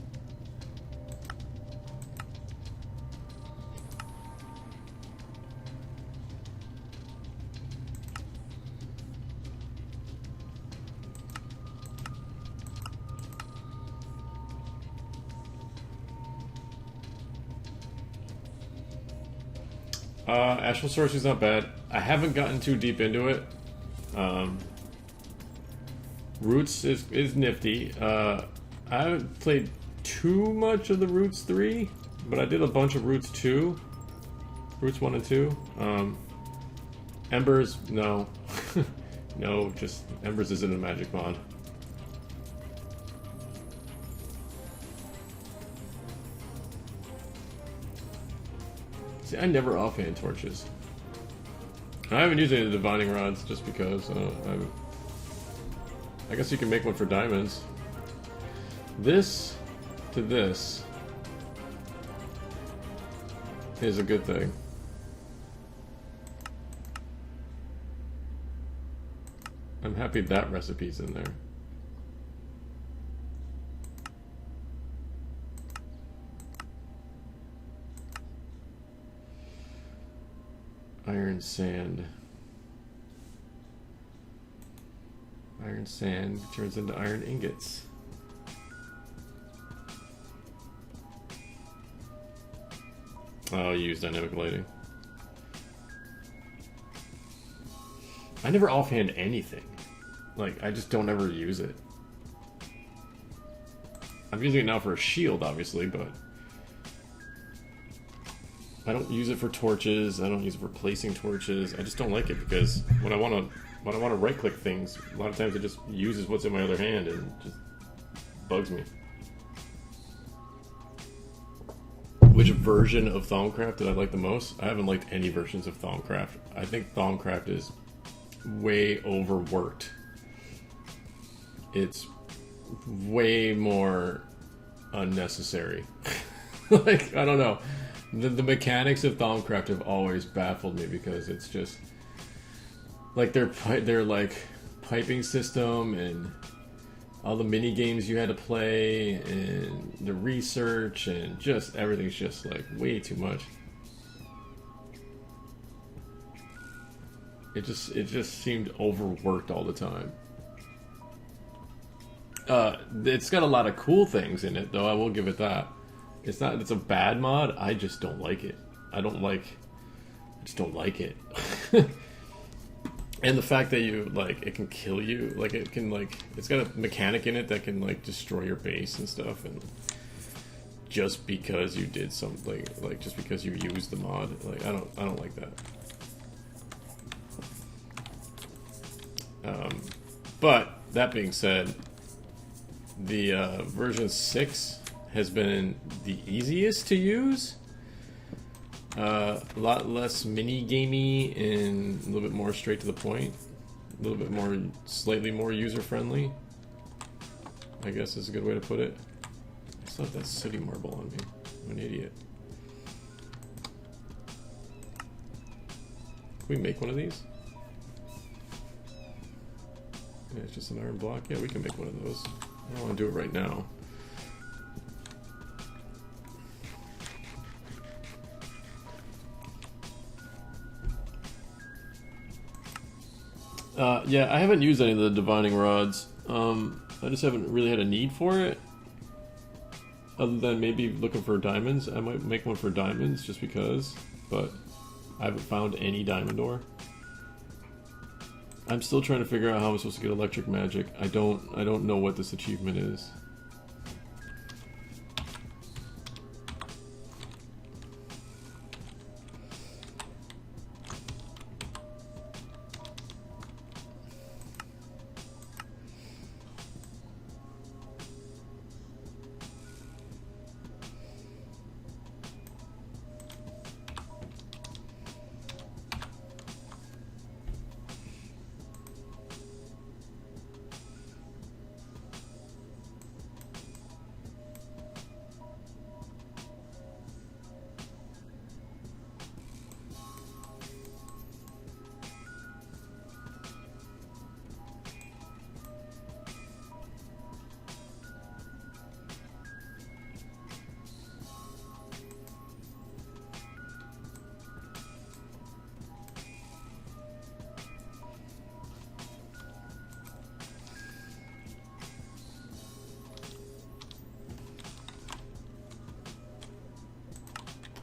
Astral Sorcery's not bad. I haven't gotten too deep into it. Roots is nifty. I haven't played too much of the Roots 3, but I did a bunch of Roots 2. Roots 1 and 2. Embers, no. No, just Embers isn't a magic mod. See, I never offhand torches. I haven't used any of the divining rods just because I guess you can make one for diamonds. This to this is a good thing. I'm happy that recipe's in there. Iron sand. Iron sand turns into iron ingots. Oh, you use dynamic lighting. I never offhand anything. Like, I just don't ever use it. I'm using it now for a shield, obviously, but I don't use it for torches. I don't use it for placing torches. I just don't like it because when I want to right-click things, a lot of times it just uses what's in my other hand and just bugs me. Which version of Thaumcraft did I like the most? I haven't liked any versions of Thaumcraft. I think Thaumcraft is way overworked. It's way more unnecessary. Like, I don't know. The mechanics of Thaumcraft have always baffled me because it's just like their like piping system and all the mini games you had to play and the research and just everything's just like way too much. It just seemed overworked all the time. It's got a lot of cool things in it, though. I will give it that. It's a bad mod. I just don't like it. I just don't like it. And the fact that it can kill you, like it can it's got a mechanic in it that can destroy your base and stuff, and just because you did something, just because you used the mod, I don't like that. But that being said, the version 6 has been the easiest to use. A lot less mini-gamey and a little bit more straight to the point. A little bit more, slightly more user-friendly, I guess is a good way to put it. I still have that sooty marble on me. I'm an idiot. Can we make one of these? Yeah, it's just an iron block. Yeah, we can make one of those. I don't want to do it right now. Yeah, I haven't used any of the divining rods. I just haven't really had a need for it. Other than maybe looking for diamonds. I might make one for diamonds just because, but I haven't found any diamond ore. I'm still trying to figure out how I'm supposed to get electric magic. I don't know what this achievement is.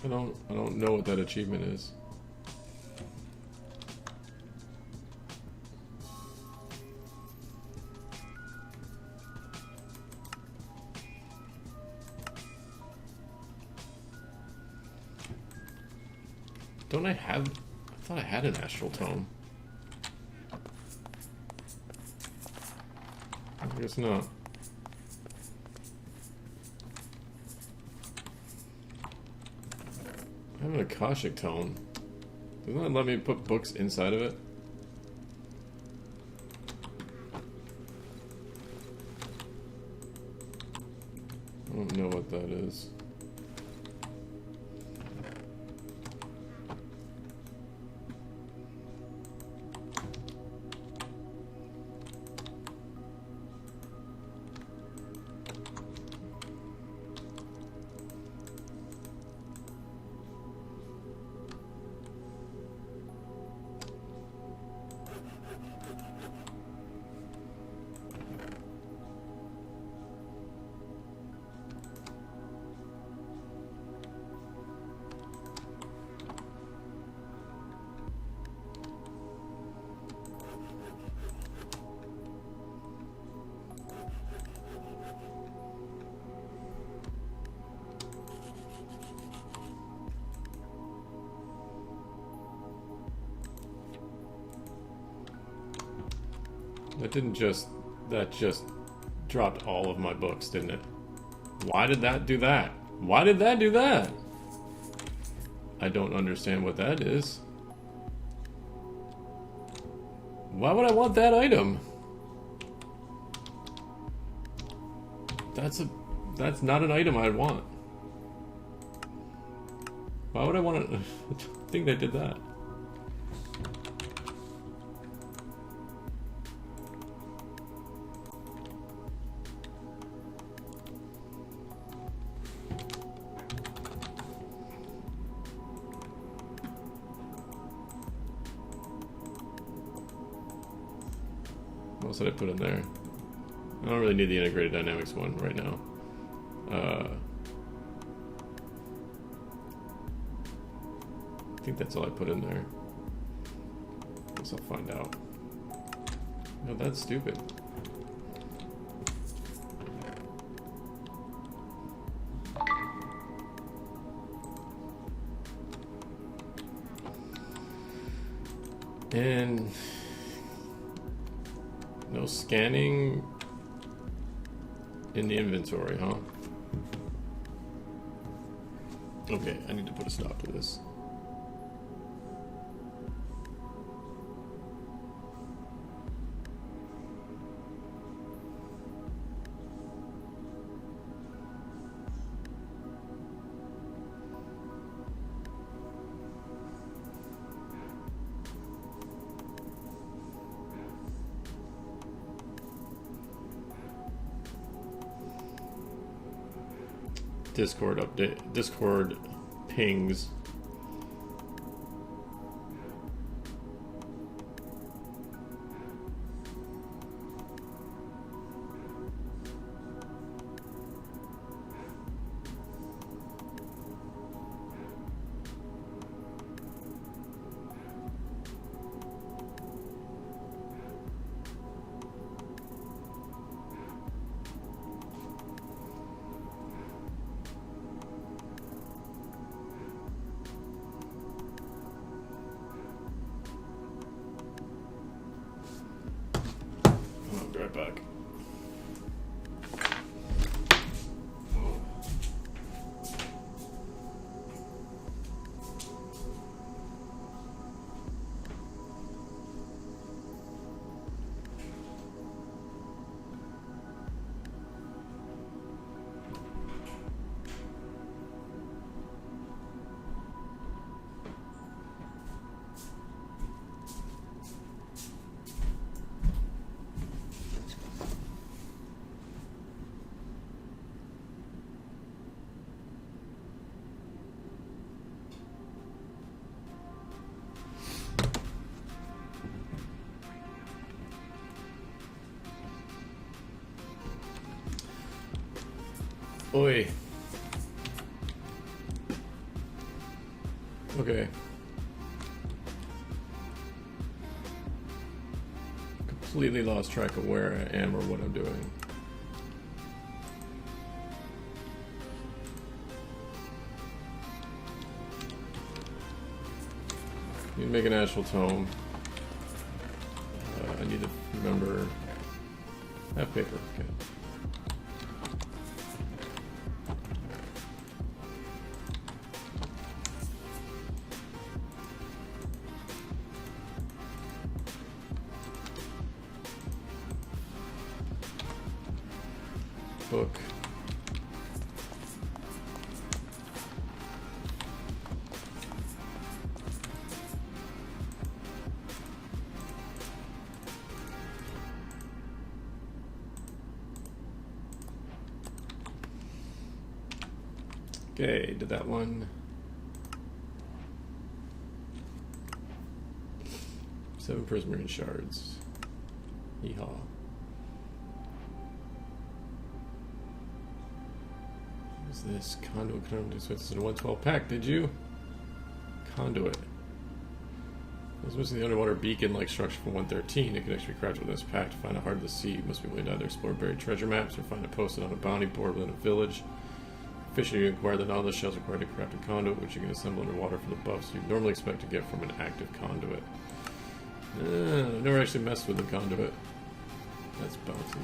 I don't know what that achievement is. Don't I have... I thought I had an astral tome. I guess not. I have an Akashic tome. Doesn't that let me put books inside of it? I don't know what that is. That just dropped all of my books, didn't it? Why did that do that? Why did that do that? I don't understand what that is. Why would I want that item? That's not an item I'd want. Why would I want to... I think they did that. What else did I put in there? I don't really need the integrated dynamics one right now. I think that's all I put in there. Guess I'll find out. No, that's stupid. And no scanning in the inventory, huh? Okay, I need to put a stop to this. Discord update. Discord pings. Back. Oi. Okay. Completely lost track of where I am or what I'm doing. You can make an astral tome. I need to remember. I have paper. Okay. Book. Okay, did that one. 7 prismarine shards. Yeehaw. What's this? Conduit conduit. So it's in a 112 pack, did you? Conduit. I was missing the underwater beacon-like structure from 113. It could actually be crafted within this pack. To find a heart of the sea, you must be willing to either explore buried treasure maps or find it posted on a bounty board within a village. Fishing, you acquire the knowledge shells required to craft a conduit, which you can assemble underwater for the buffs you'd normally expect to get from an active conduit. I've never actually messed with the conduit. That's bounces.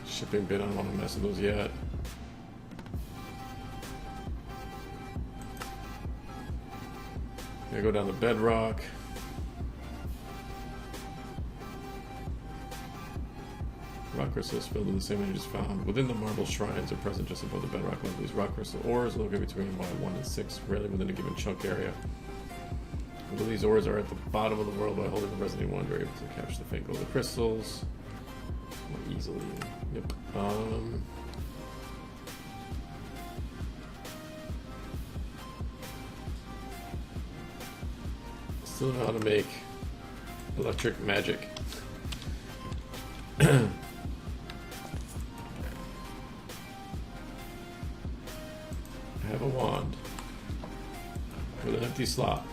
Shipping bin, I don't want to mess with those yet. Gonna go down to bedrock. Rock crystals filled in the same images found within the marble shrines are present just above the bedrock level. These rock crystal ores are located between Y1 and 6, rarely within a given chunk area. Although these ores are at the bottom of the world, by holding the resonating wand, you're able to capture the faint glow of the crystals more easily. Yep. Still know how to make electric magic. I have a wand with an empty slot.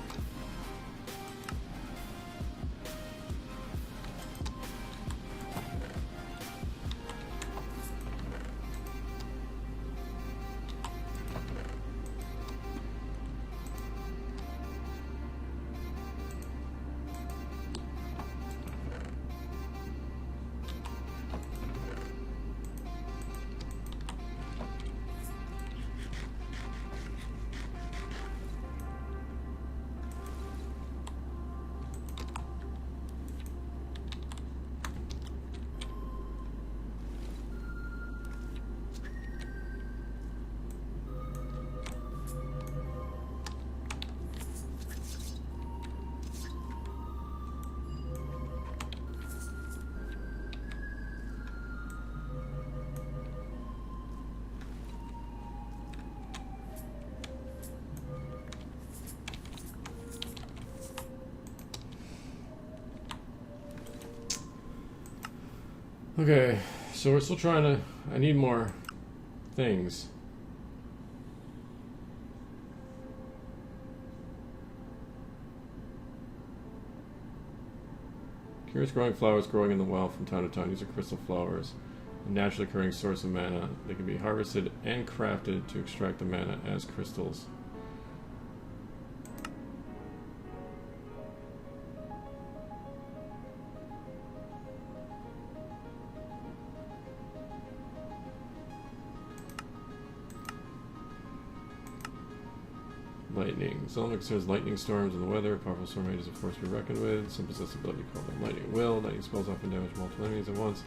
Okay, so we're still trying to... I need more things. Curious growing flowers growing in the well from time to time. These are crystal flowers, a naturally occurring source of mana. They can be harvested and crafted to extract the mana as crystals. Lightning. Solomon considers lightning storms in the weather. A powerful storm rage is a force to be reckoned with. Some possess the ability called lightning will. Lightning spells often damage multiple enemies at once.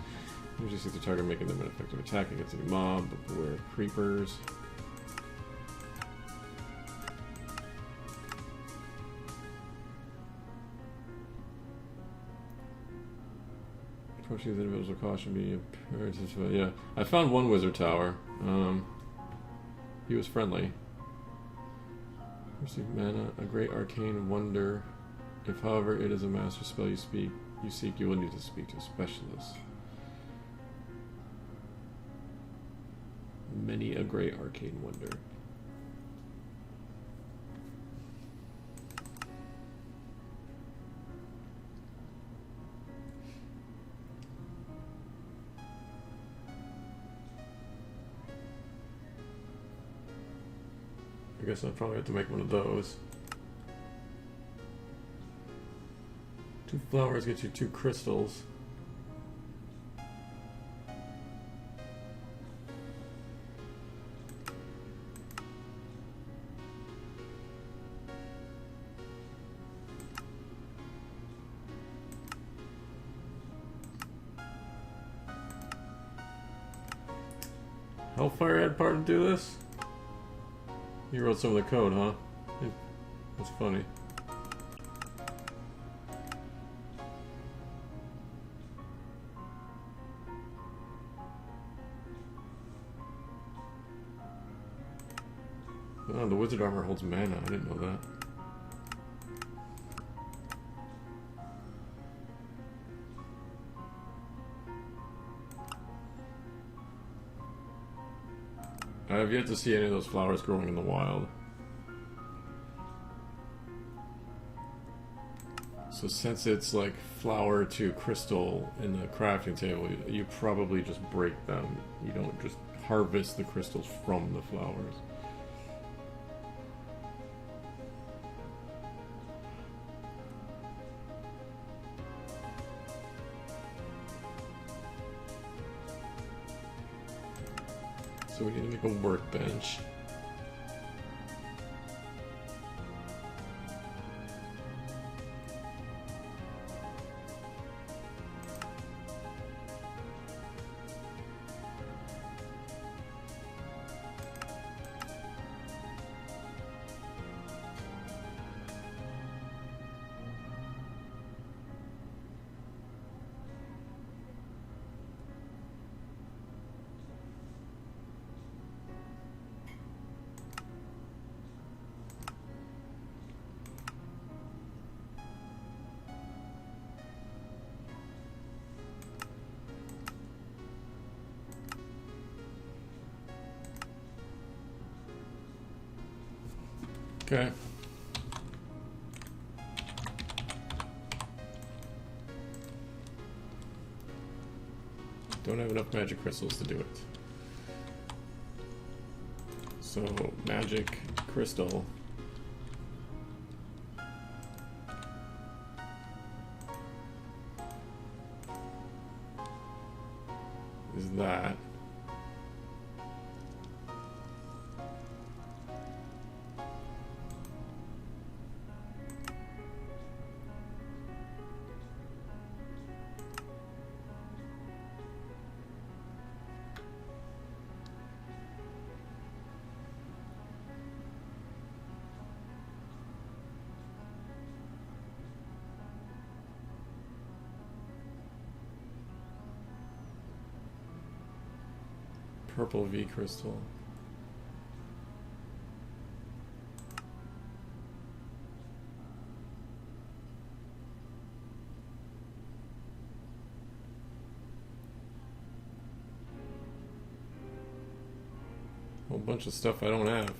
Usually seek the target, making them an effective attack against any mob, but beware of creepers. Approaching these individuals with caution, be appearances. Yeah, I found one wizard tower. He was friendly. Receive mana, a great arcane wonder. If, however, it is a master spell you seek, you will need to speak to a specialist. Many a great arcane wonder. guess I'll probably have to make one of those. 2 flowers get you 2 crystals. Hellfire had part to do this? You wrote some of the code, huh? That's funny. Oh, the wizard armor holds mana. I didn't know that. I have yet to see any of those flowers growing in the wild. So since it's like flower to crystal in the crafting table, you probably just break them. You don't just harvest the crystals from the flowers. So we need to make a workbench. Okay. Don't have enough magic crystals to do it. So, magic crystal. Is that. Purple V crystal. Whole bunch of stuff I don't have.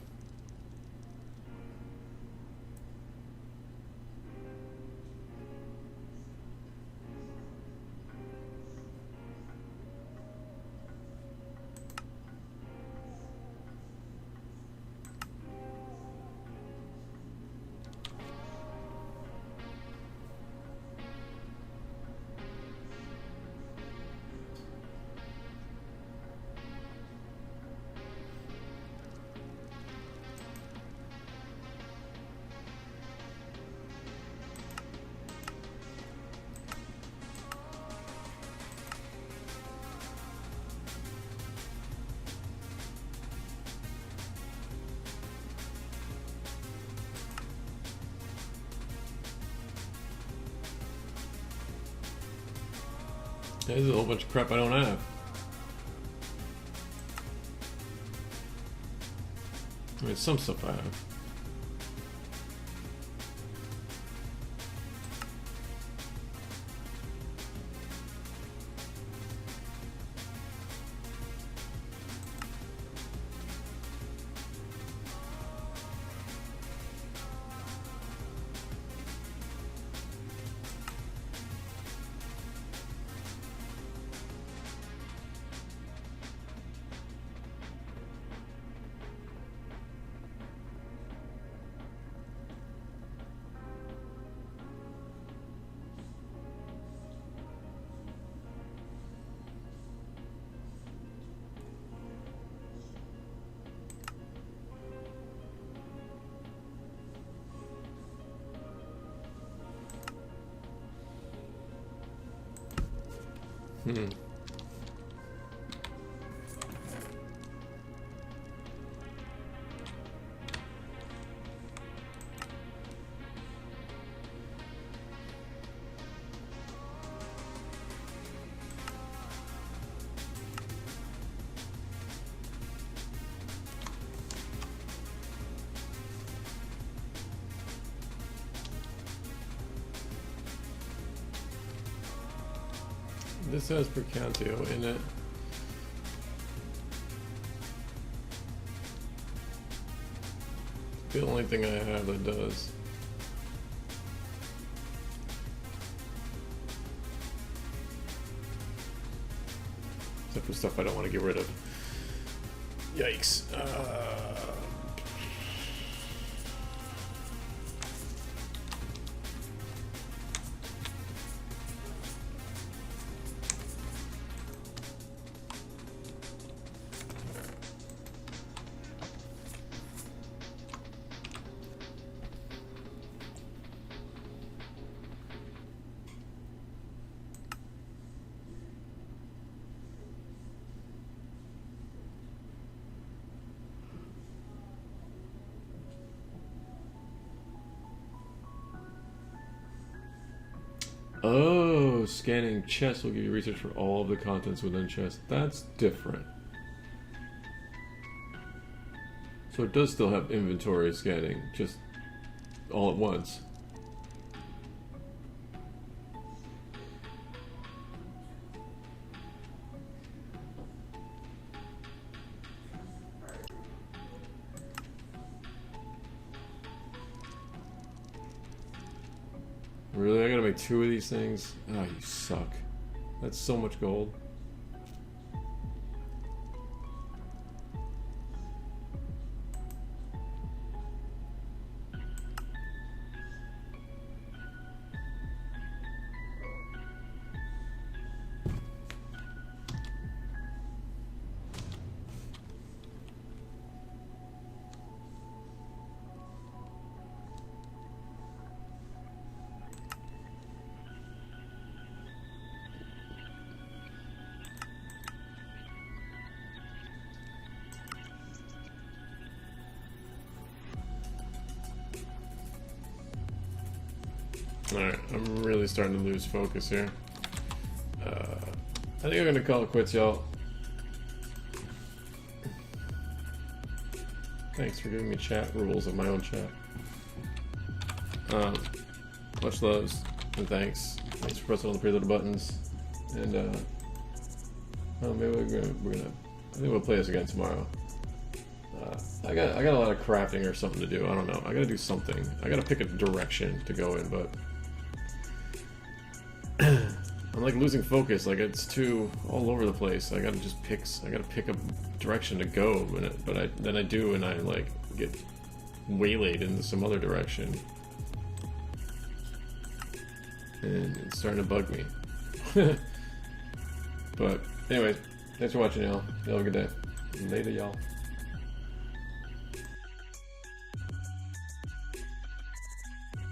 There's a whole bunch of crap I don't have. I mean, some stuff I have. Hmm. This has Percantio in it. The only thing I have that does. Except for stuff I don't want to get rid of. Yikes. Oh, scanning chests will give you research for all of the contents within chests. That's different. So it does still have inventory scanning, just all at once. Really? I gotta make 2 of these things? Oh, you suck. That's so much gold. Alright, I'm really starting to lose focus here. I think I'm gonna call it quits, y'all. Thanks for giving me chat rules of my own chat. Much loves and thanks. Thanks for pressing all the preloaded buttons. And oh, maybe we're gonna. I think we'll play this again tomorrow. I got a lot of crafting or something to do. I don't know. I gotta do something. I gotta pick a direction to go in, but I'm like losing focus. Like it's too all over the place. I gotta just pick. I gotta pick a direction to go. Then I do, and I like get waylaid into some other direction, and it's starting to bug me. But anyway, thanks for watching, y'all. Y'all have a good day. Later, y'all.